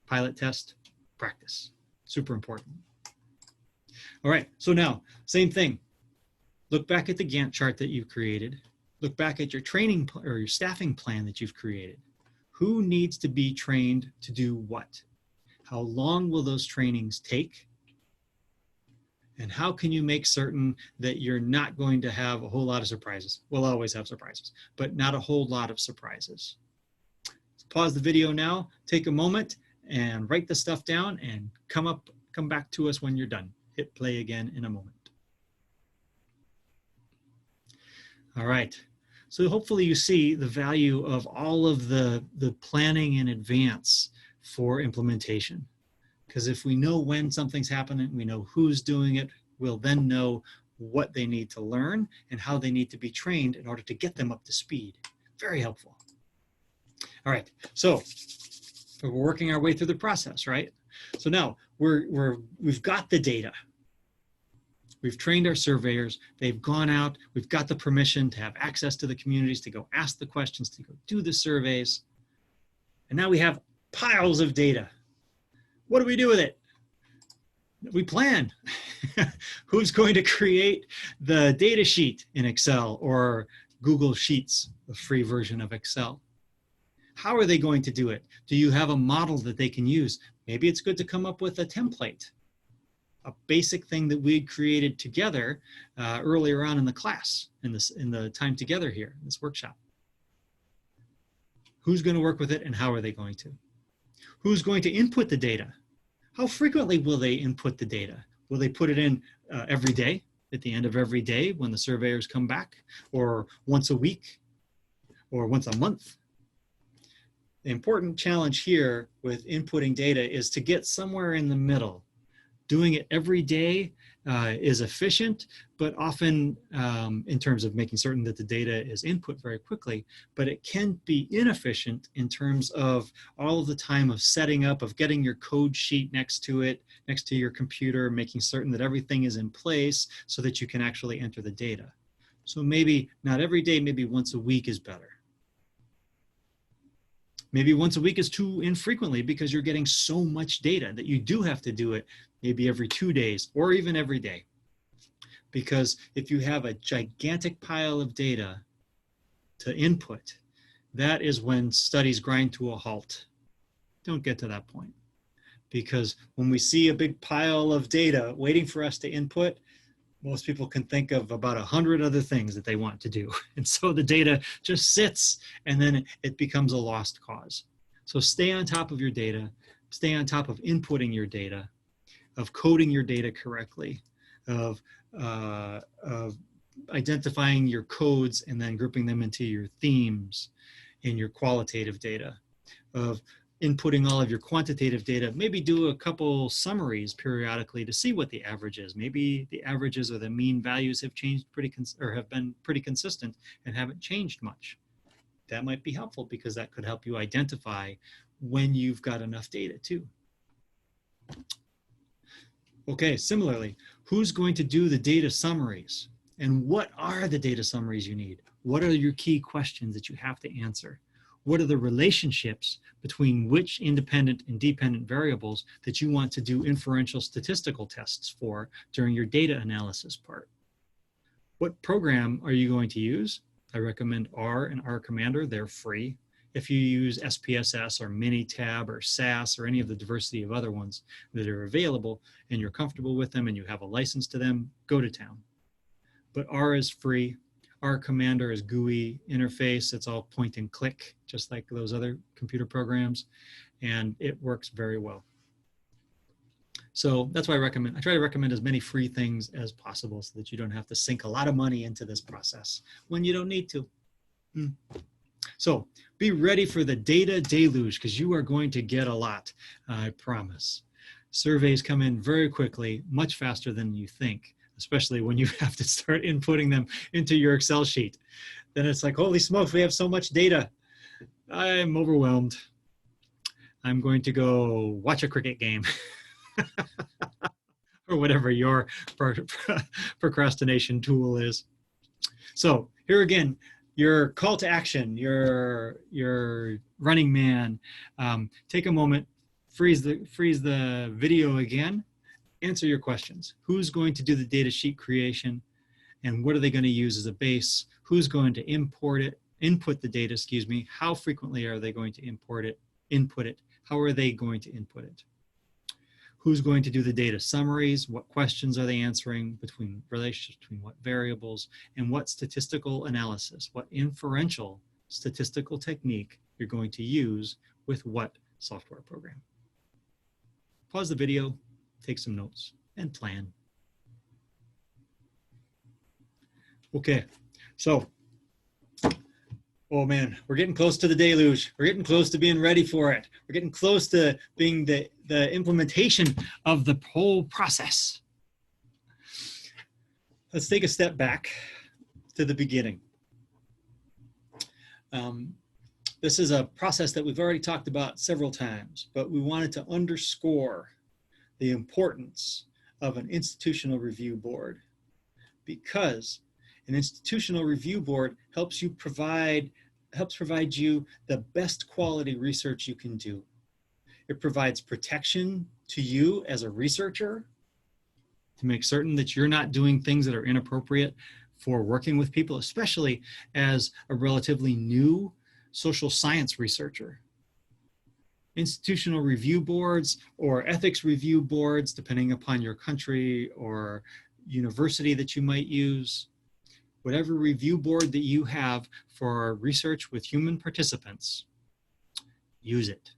Pilot test, practice, super important. All right, so now, same thing. Look back at the Gantt chart that you've created. Look back at your training or your staffing plan that you've created. Who needs to be trained to do what? How long will those trainings take? And how can you make certain that you're not going to have a whole lot of surprises? We'll always have surprises, but not a whole lot of surprises. So pause the video now, take a moment and write the stuff down and come back to us when you're done. Hit play again in a moment. All right, so hopefully you see the value of all of the planning in advance for implementation. Because if we know when something's happening, we know who's doing it, we'll then know what they need to learn and how they need to be trained in order to get them up to speed. Very helpful. All right, so we're working our way through the process, right? So now we've got the data. We've trained our surveyors, they've gone out, we've got the permission to have access to the communities, to go ask the questions, to go do the surveys. And now we have piles of data. What do we do with it? We plan. Who's going to create the data sheet in Excel or Google Sheets, the free version of Excel? How are they going to do it? Do you have a model that they can use? Maybe it's good to come up with a template, a basic thing that we created together earlier on in the class, in the time together here, in this workshop. Who's going to work with it and how are they going to? Who's going to input the data? How frequently will they input the data? Will they put it in every day, at the end of every day when the surveyors come back, or once a week, or once a month? The important challenge here with inputting data is to get somewhere in the middle. Doing it every day is efficient, but often in terms of making certain that the data is input very quickly, but it can be inefficient in terms of all of the time of setting up, of getting your code sheet next to it, next to your computer, making certain that everything is in place so that you can actually enter the data. So maybe not every day, maybe once a week is better. Maybe once a week is too infrequently because you're getting so much data that you do have to do it maybe every 2 days or even every day. because if you have a gigantic pile of data to input, that is when studies grind to a halt. Don't get to that point. Because when we see a big pile of data waiting for us to input, most people can think of about 100 other things that they want to do. And so the data just sits, and then it becomes a lost cause. So stay on top of your data, stay on top of inputting your data, of coding your data correctly, of identifying your codes and then grouping them into your themes in your qualitative data, of inputting all of your quantitative data. Maybe do a couple summaries periodically to see what the average is. Maybe the averages or the mean values have changed have been pretty consistent and haven't changed much. That might be helpful because that could help you identify when you've got enough data too. Okay, similarly, who's going to do the data summaries? And what are the data summaries you need? What are your key questions that you have to answer? What are the relationships between which independent and dependent variables that you want to do inferential statistical tests for during your data analysis part? What program are you going to use? I recommend R and R Commander. They're free. If you use SPSS or Minitab or SAS or any of the diversity of other ones that are available and you're comfortable with them and you have a license to them, go to town. But R is free. R Commander is GUI interface. It's all point and click, just like those other computer programs, and it works very well. So that's why I try to recommend as many free things as possible so that you don't have to sink a lot of money into this process when you don't need to. So be ready for the data deluge because you are going to get a lot, I promise. Surveys come in very quickly, much faster than you think, especially when you have to start inputting them into your Excel sheet. Then it's like, holy smokes, we have so much data. I'm overwhelmed. I'm going to go watch a cricket game or whatever your procrastination tool is. So here again, your call to action, your running man, take a moment, freeze the video again, answer your questions. Who's going to do the data sheet creation and what are they going to use as a base? Who's going to input the data, excuse me? How frequently are they going to input it? How are they going to input it? Who's going to do the data summaries? What questions are they answering between relations between what variables and what statistical analysis, what inferential statistical technique you're going to use with what software program? Pause the video, take some notes, and plan. Okay, so, oh man, we're getting close to the deluge. We're getting close to being ready for it. We're getting close to being the implementation of the whole process. Let's take a step back to the beginning. This is a process that we've already talked about several times, but we wanted to underscore the importance of an institutional review board, because an institutional review board helps provide you the best quality research you can do. It provides protection to you as a researcher to make certain that you're not doing things that are inappropriate for working with people, especially as a relatively new social science researcher. Institutional review boards or ethics review boards, depending upon your country or university that you might use, whatever review board that you have for research with human participants, use it.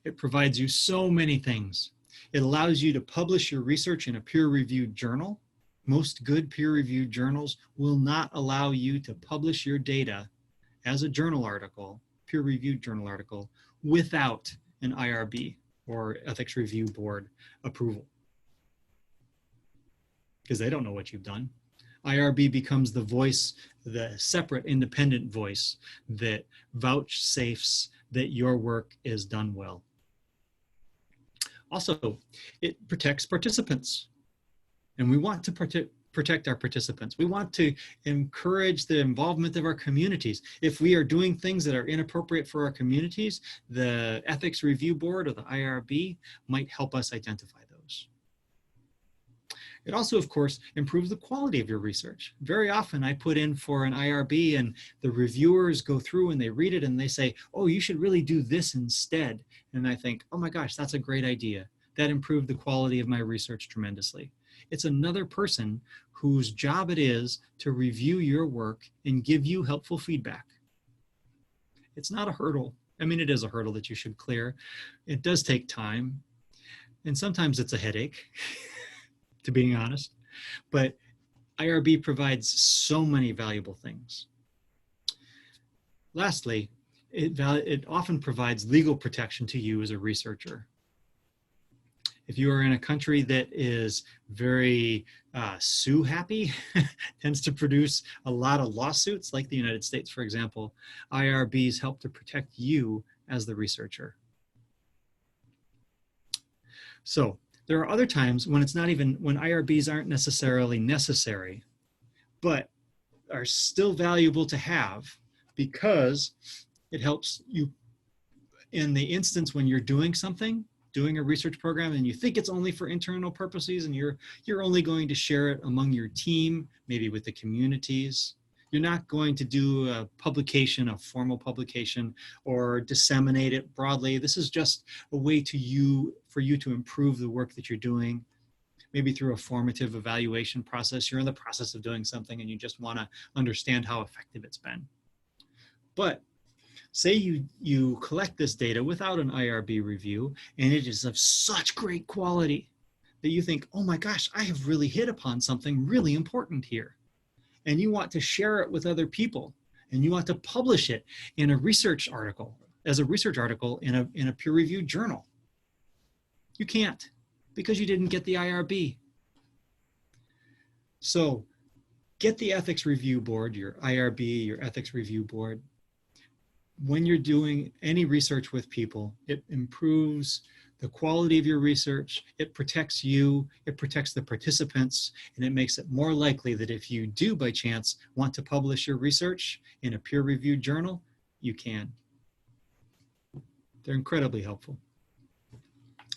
It provides you so many things. It allows you to publish your research in a peer-reviewed journal. Most good peer-reviewed journals will not allow you to publish your data as a journal article, peer-reviewed journal article, without an IRB or ethics review board approval, because they don't know what you've done. IRB becomes the voice, the separate independent voice that vouchsafes that your work is done well. Also, it protects participants, and we want to protect our participants. We want to encourage the involvement of our communities. If we are doing things that are inappropriate for our communities, the Ethics Review Board or the IRB might help us identify those. It also, of course, improves the quality of your research. Very often I put in for an IRB and the reviewers go through and they read it and they say, oh, you should really do this instead. And I think, oh my gosh, that's a great idea. That improved the quality of my research tremendously. It's another person whose job it is to review your work and give you helpful feedback. It's not a hurdle. I mean, it is a hurdle that you should clear. It does take time. And sometimes it's a headache, to being honest. But IRB provides so many valuable things. Lastly, it often provides legal protection to you as a researcher. If you are in a country that is very sue happy, tends to produce a lot of lawsuits, like the United States, for example, IRBs help to protect you as the researcher. So there are other times when it's not even, when IRBs aren't necessarily necessary, but are still valuable to have because it helps you in the instance when you're doing something, doing a research program, and you think it's only for internal purposes and you're only going to share it among your team, maybe with the communities. You're not going to do a publication, a formal publication, or disseminate it broadly. This is just a way for you to improve the work that you're doing, maybe through a formative evaluation process. You're in the process of doing something and you just want to understand how effective it's been. But say you collect this data without an IRB review, and it is of such great quality that you think, oh my gosh, I have really hit upon something really important here. And you want to share it with other people, and you want to publish it in a research article, as a research article in a peer-reviewed journal. You can't, because you didn't get the IRB. So get the ethics review board, your IRB, your ethics review board. When you're doing any research with people, it improves the quality of your research, it protects you, it protects the participants, and it makes it more likely that if you do by chance want to publish your research in a peer-reviewed journal, you can. They're incredibly helpful.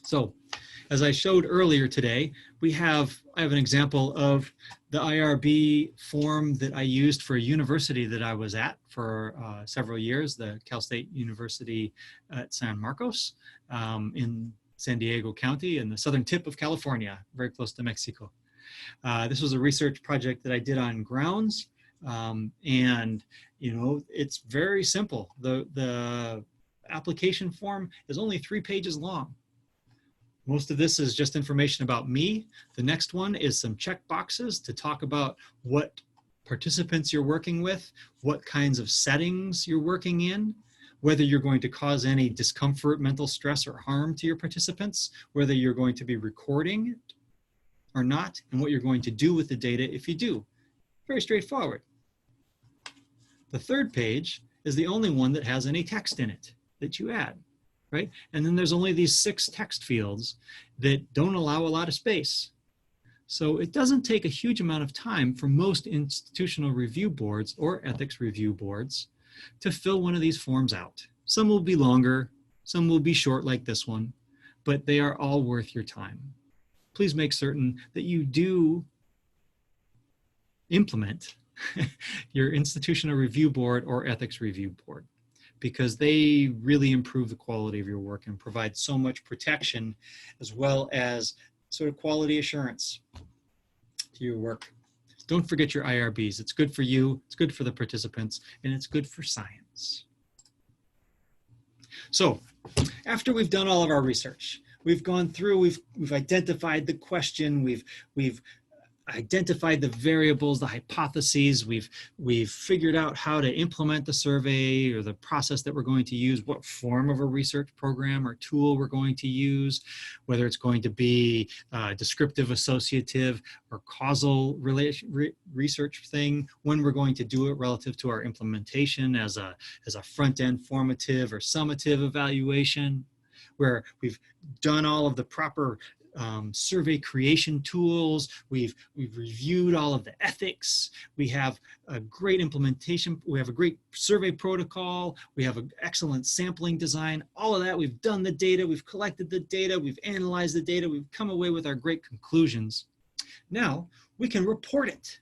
So, as I showed earlier today, I have an example of the IRB form that I used for a university that I was at for several years, the Cal State University at San Marcos in San Diego County in the southern tip of California, very close to Mexico. This was a research project that I did on grounds, and it's very simple. The application form is only 3 pages long. Most of this is just information about me. The next one is some check boxes to talk about what participants you're working with, what kinds of settings you're working in, whether you're going to cause any discomfort, mental stress, or harm to your participants, whether you're going to be recording it or not, and what you're going to do with the data if you do. Very straightforward. The third page is the only one that has any text in it that you add. Right? And then there's only these 6 text fields that don't allow a lot of space. So it doesn't take a huge amount of time for most institutional review boards or ethics review boards to fill one of these forms out. Some will be longer, some will be short like this one, but they are all worth your time. Please make certain that you do implement your institutional review board or ethics review board, because they really improve the quality of your work and provide so much protection as well as sort of quality assurance to your work. Don't forget your IRBs. It's good for you, it's good for the participants, and it's good for science. So after we've done all of our research, we've gone through, we've identified the question, we've identified the variables, the hypotheses, we've figured out how to implement the survey or the process that we're going to use, what form of a research program or tool we're going to use, whether it's going to be descriptive, associative, or causal research thing, when we're going to do it relative to our implementation as a front-end formative or summative evaluation, where we've done all of the proper survey creation tools, we've reviewed all of the ethics, we have a great implementation, we have a great survey protocol, we have an excellent sampling design, all of that, we've done the data, we've collected the data, we've analyzed the data, we've come away with our great conclusions. Now we can report it.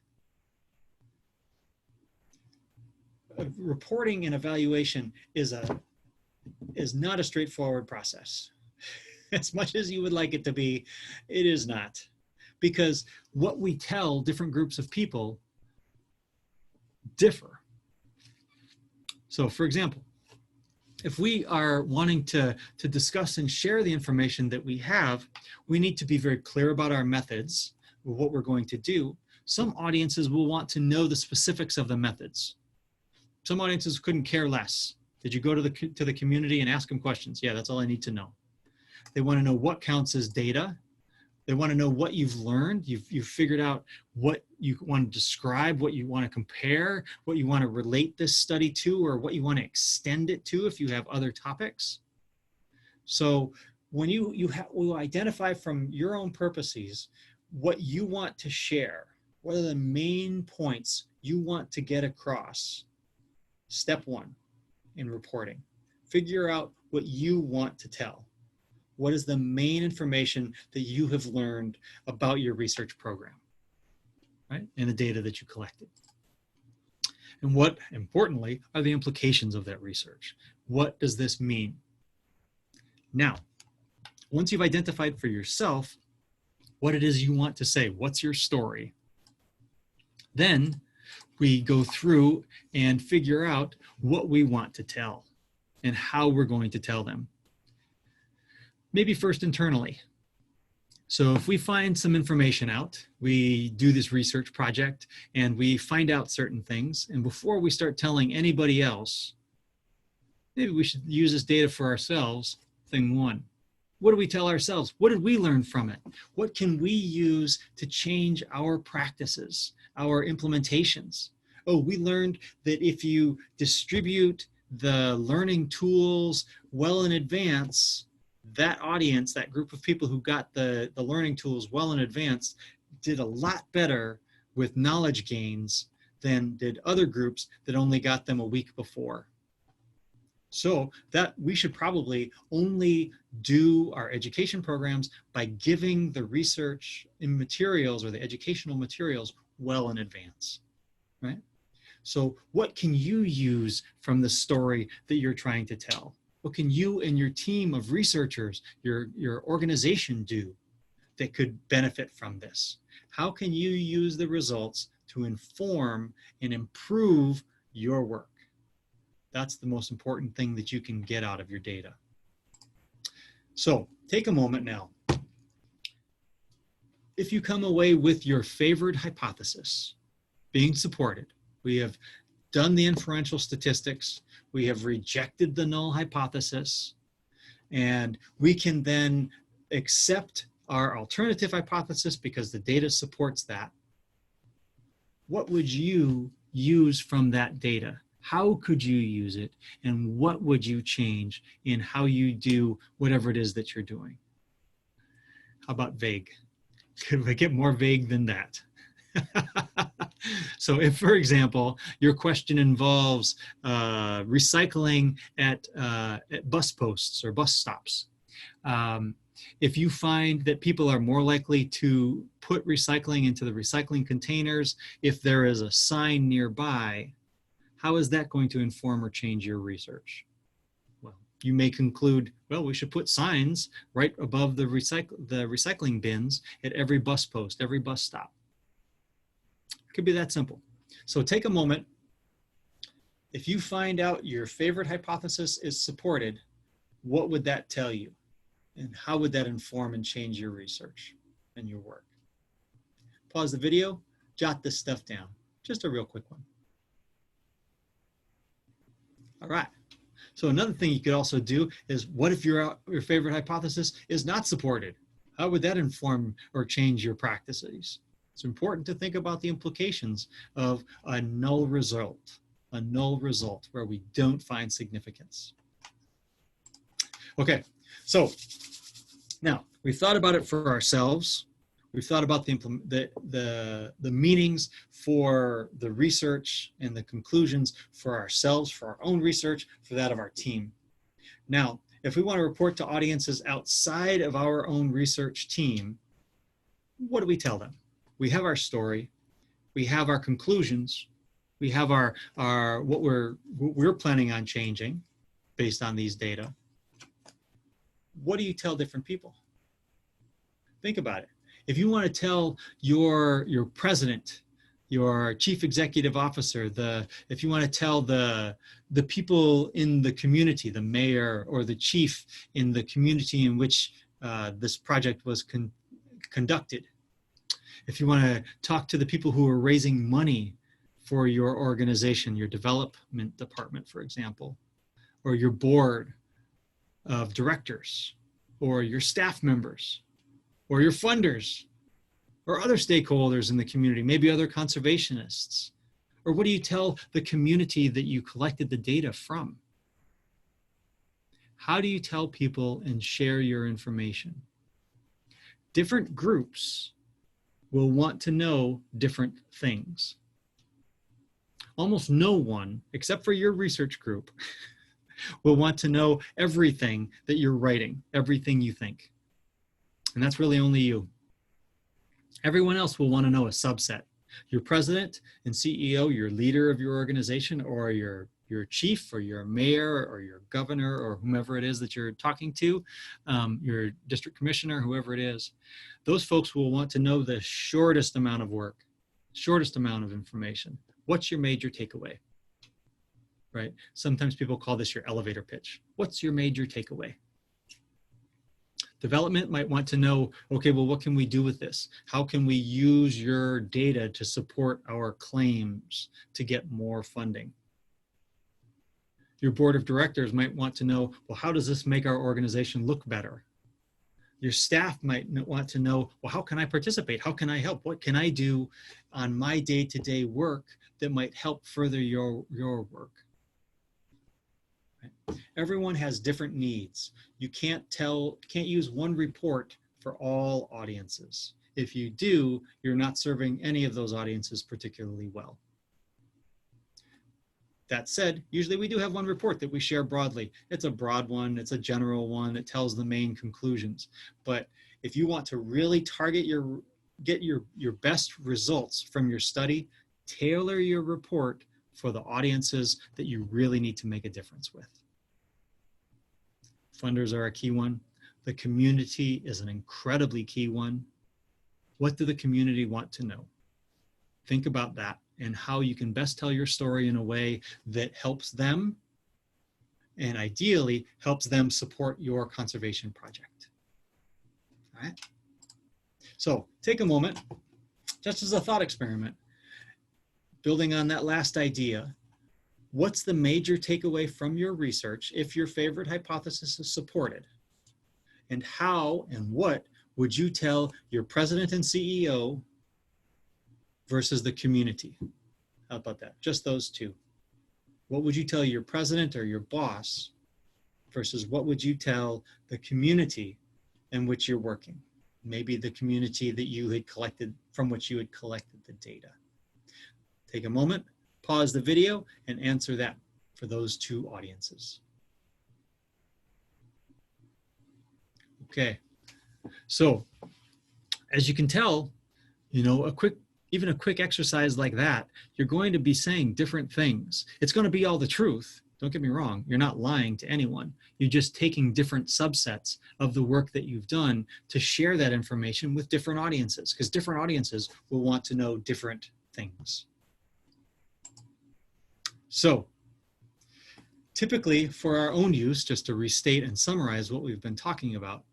Reporting and evaluation is not a straightforward process. As much as you would like it to be, it is not. Because what we tell different groups of people differ. So for example, if we are wanting to discuss and share the information that we have, we need to be very clear about our methods, what we're going to do. Some audiences will want to know the specifics of the methods. Some audiences couldn't care less. Did you go to the community and ask them questions? Yeah, that's all I need to know. They want to know what counts as data. They want to know what you've learned. You've figured out what you want to describe, what you want to compare, what you want to relate this study to, or what you want to extend it to if you have other topics. So when you will identify from your own purposes what you want to share, what are the main points you want to get across. Step one in reporting, figure out what you want to tell. What is the main information that you have learned about your research program, right? And the data that you collected. And what, importantly, are the implications of that research? What does this mean? Now, once you've identified for yourself what it is you want to say, what's your story, then we go through and figure out what we want to tell and how we're going to tell them. Maybe first internally. So if we find some information out, we do this research project and we find out certain things, and before we start telling anybody else, maybe we should use this data for ourselves. Thing one, what do we tell ourselves? What did we learn from it? What can we use to change our practices, our implementations? Oh, we learned that if you distribute the learning tools well in advance, that audience, that group of people who got the learning tools well in advance did a lot better with knowledge gains than did other groups that only got them a week before. So that we should probably only do our education programs by giving the research in materials or the educational materials well in advance, right? So what can you use from the story that you're trying to tell? What can you and your team of researchers, your organization do that could benefit from this? How can you use the results to inform and improve your work? That's the most important thing that you can get out of your data. So take a moment now. If you come away with your favorite hypothesis being supported, we have done the inferential statistics, we have rejected the null hypothesis, and we can then accept our alternative hypothesis because the data supports that. What would you use from that data? How could you use it? And what would you change in how you do whatever it is that you're doing? How about vague? Could we get more vague than that? So if, for example, your question involves recycling at bus posts or bus stops, if you find that people are more likely to put recycling into the recycling containers if there is a sign nearby, how is that going to inform or change your research? Well, you may conclude, well, we should put signs right above the recycling bins at every bus post, every bus stop. Could be that simple. So take a moment. If you find out your favorite hypothesis is supported, what would that tell you? And how would that inform and change your research and your work? Pause the video, jot this stuff down. Just a real quick one. All right. So another thing you could also do is, what if your favorite hypothesis is not supported? How would that inform or change your practices? It's important to think about the implications of a null result where we don't find significance. Okay, so now we've thought about it for ourselves. We've thought about the meanings for the research and the conclusions for ourselves, for our own research, for that of our team. Now, if we want to report to audiences outside of our own research team, what do we tell them? we have our story, we have our conclusions, we have our what we're planning on changing based on these data. What do you tell different people? Think about it. If you want to tell your president, your chief executive officer, if you want to tell the people in the community, the mayor or the chief in the community in which this project was conducted, if you want to talk to the people who are raising money for your organization, your development department, for example, or your board of directors, or your staff members, or your funders, or other stakeholders in the community, maybe other conservationists? Or what do you tell the community that you collected the data from? How do you tell people and share your information? Different groups will want to know different things. Almost no one, except for your research group, will want to know everything that you're writing, everything you think. And that's really only you. Everyone else will want to know a subset. Your president and CEO, your leader of your organization, or your chief, or your mayor, or your governor, or whomever it is that you're talking to, your district commissioner, whoever it is, those folks will want to know the shortest amount of work, shortest amount of information. What's your major takeaway? Right? Sometimes people call this your elevator pitch. What's your major takeaway? Development might want to know, okay, well, what can we do with this? How can we use your data to support our claims to get more funding? Your board of directors might want to know, well, how does this make our organization look better? Your staff might want to know, well, how can I participate? How can I help? What can I do on my day-to-day work that might help further your work? Everyone has different needs. You can't use one report for all audiences. If you do, you're not serving any of those audiences particularly well. That said, usually we do have one report that we share broadly. It's a broad one, it's a general one that tells the main conclusions. But if you want to really target get your best results from your study, tailor your report for the audiences that you really need to make a difference with. Funders are a key one. The community is an incredibly key one. What do the community want to know? Think about that and how you can best tell your story in a way that helps them and ideally helps them support your conservation project. All right. So take a moment, just as a thought experiment, building on that last idea. What's the major takeaway from your research if your favorite hypothesis is supported? And how and what would you tell your president and CEO versus the community? How about that? Just those two. What would you tell your president or your boss versus what would you tell the community in which you're working? Maybe the community that you had collected, from which you had collected the data. Take a moment. Pause the video and answer that for those two audiences. Okay, so as you can tell, even a quick exercise like that, you're going to be saying different things. It's going to be all the truth. Don't get me wrong. You're not lying to anyone. You're just taking different subsets of the work that you've done to share that information with different audiences, because different audiences will want to know different things. So typically for our own use, just to restate and summarize what we've been talking about,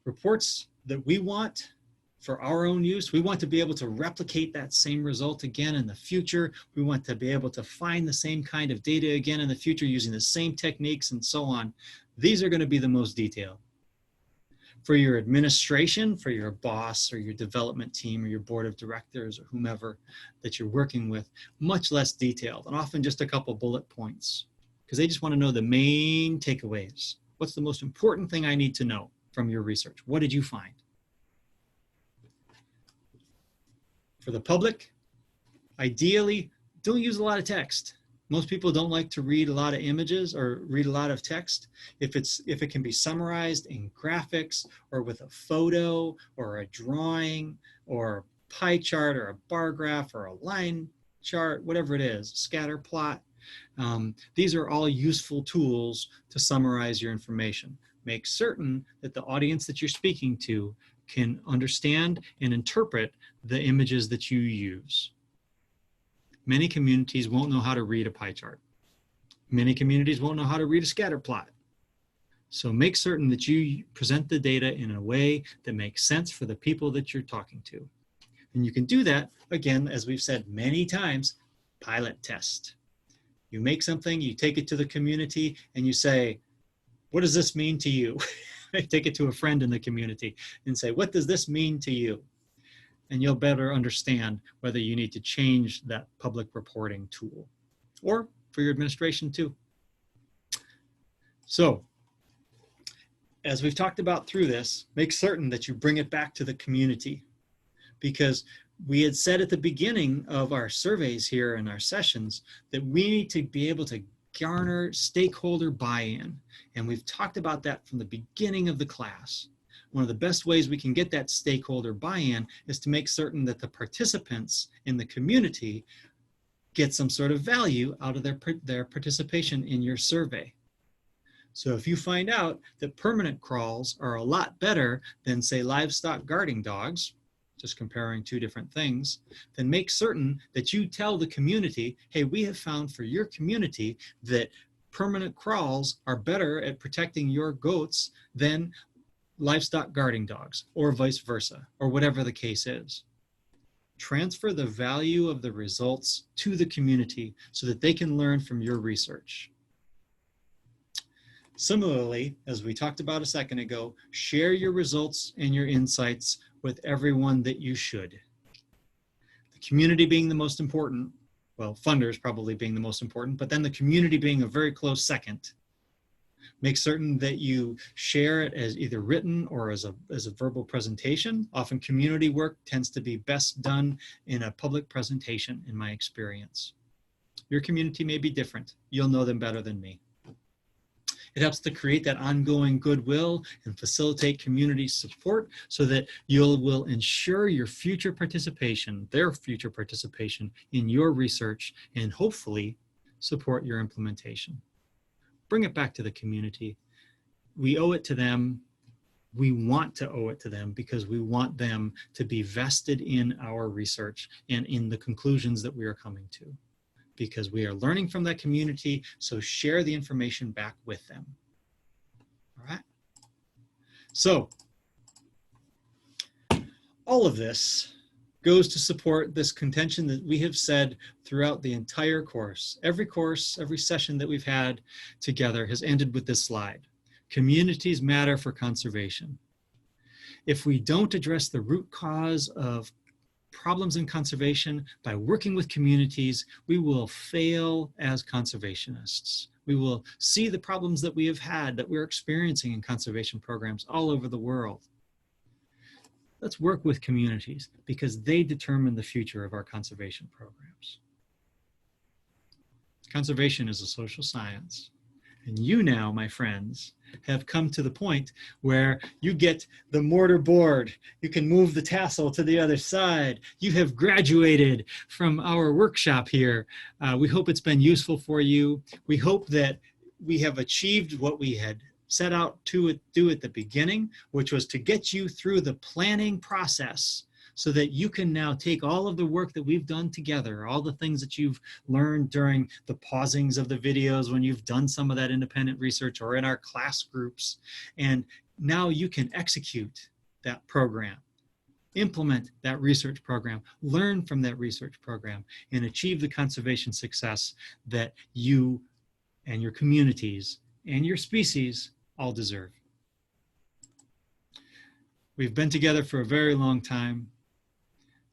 reports that we want for our own use, we want to be able to replicate that same result again in the future. We want to be able to find the same kind of data again in the future using the same techniques and so on. These are going to be the most detailed. For your administration, for your boss or your development team or your board of directors or whomever that you're working with, much less detailed and often just a couple bullet points because they just want to know the main takeaways. What's the most important thing I need to know from your research? What did you find? For the public, ideally, don't use a lot of text. Most people don't like to read a lot of images or read a lot of text. If it can be summarized in graphics or with a photo or a drawing or pie chart or a bar graph or a line chart, whatever it is, scatter plot. These are all useful tools to summarize your information. Make certain that the audience that you're speaking to can understand and interpret the images that you use. Many communities won't know how to read a pie chart. Many communities won't know how to read a scatter plot. So make certain that you present the data in a way that makes sense for the people that you're talking to. And you can do that, again, as we've said many times, pilot test. You make something, you take it to the community, and you say, what does this mean to you? Take it to a friend in the community and say, what does this mean to you? And you'll better understand whether you need to change that public reporting tool, or for your administration too. So, as we've talked about through this, make certain that you bring it back to the community, because we had said at the beginning of our surveys here in our sessions that we need to be able to garner stakeholder buy-in. And we've talked about that from the beginning of the class. One of the best ways we can get that stakeholder buy-in is to make certain that the participants in the community get some sort of value out of their participation in your survey. So if you find out that permanent crawls are a lot better than, say, livestock guarding dogs, just comparing two different things, then make certain that you tell the community, hey, we have found for your community that permanent crawls are better at protecting your goats than livestock guarding dogs, or vice versa, or whatever the case is. Transfer the value of the results to the community so that they can learn from your research. Similarly, as we talked about a second ago, share your results and your insights with everyone that you should. The community being the most important, well, funders probably being the most important, but then the community being a very close second. Make certain that you share it as either written or as a verbal presentation. Often community work tends to be best done in a public presentation, in my experience. Your community may be different. You'll know them better than me. It helps to create that ongoing goodwill and facilitate community support so that you will ensure your future participation, their future participation in your research, and hopefully support your implementation. Bring it back to the community. We owe it to them. We want to owe it to them because we want them to be vested in our research and in the conclusions that we are coming to, because we are learning from that community, so share the information back with them. All right? So, all of this goes to support this contention that we have said throughout the entire course. Every session that we've had together has ended with this slide. Communities matter for conservation. If we don't address the root cause of problems in conservation by working with communities, we will fail as conservationists. We will see the problems that we have had, that we're experiencing in conservation programs all over the world. Let's work with communities because they determine the future of our conservation programs. Conservation is a social science. And you now, my friends, have come to the point where you get the mortar board. You can move the tassel to the other side. You have graduated from our workshop here. We hope it's been useful for you. We hope that we have achieved what we had set out to do at the beginning, which was to get you through the planning process so that you can now take all of the work that we've done together, all the things that you've learned during the pausings of the videos when you've done some of that independent research or in our class groups, and now you can execute that program, implement that research program, learn from that research program, and achieve the conservation success that you and your communities and your species all deserve. We've been together for a very long time.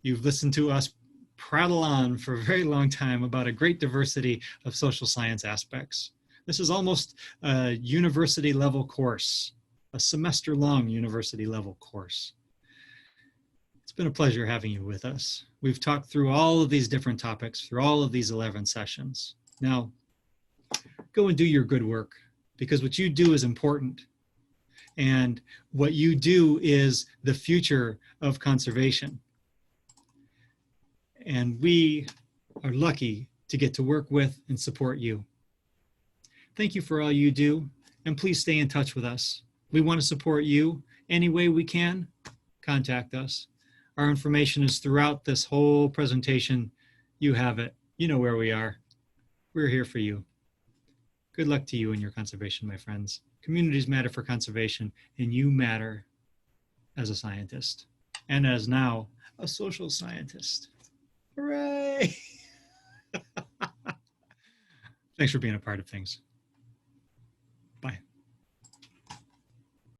You've listened to us prattle on for a very long time about a great diversity of social science aspects. This is almost a university level course, a semester long university level course. It's been a pleasure having you with us. We've talked through all of these different topics, through all of these 11 sessions. Now, go and do your good work, because what you do is important. And what you do is the future of conservation. and we are lucky to get to work with and support you. Thank you for all you do, and please stay in touch with us. We want to support you any way we can. Contact us. Our information is throughout this whole presentation. You have it. You know where we are. We're here for you. Good luck to you in your conservation, my friends. Communities matter for conservation, and you matter as a scientist, and as now a social scientist. Hooray! Thanks for being a part of things.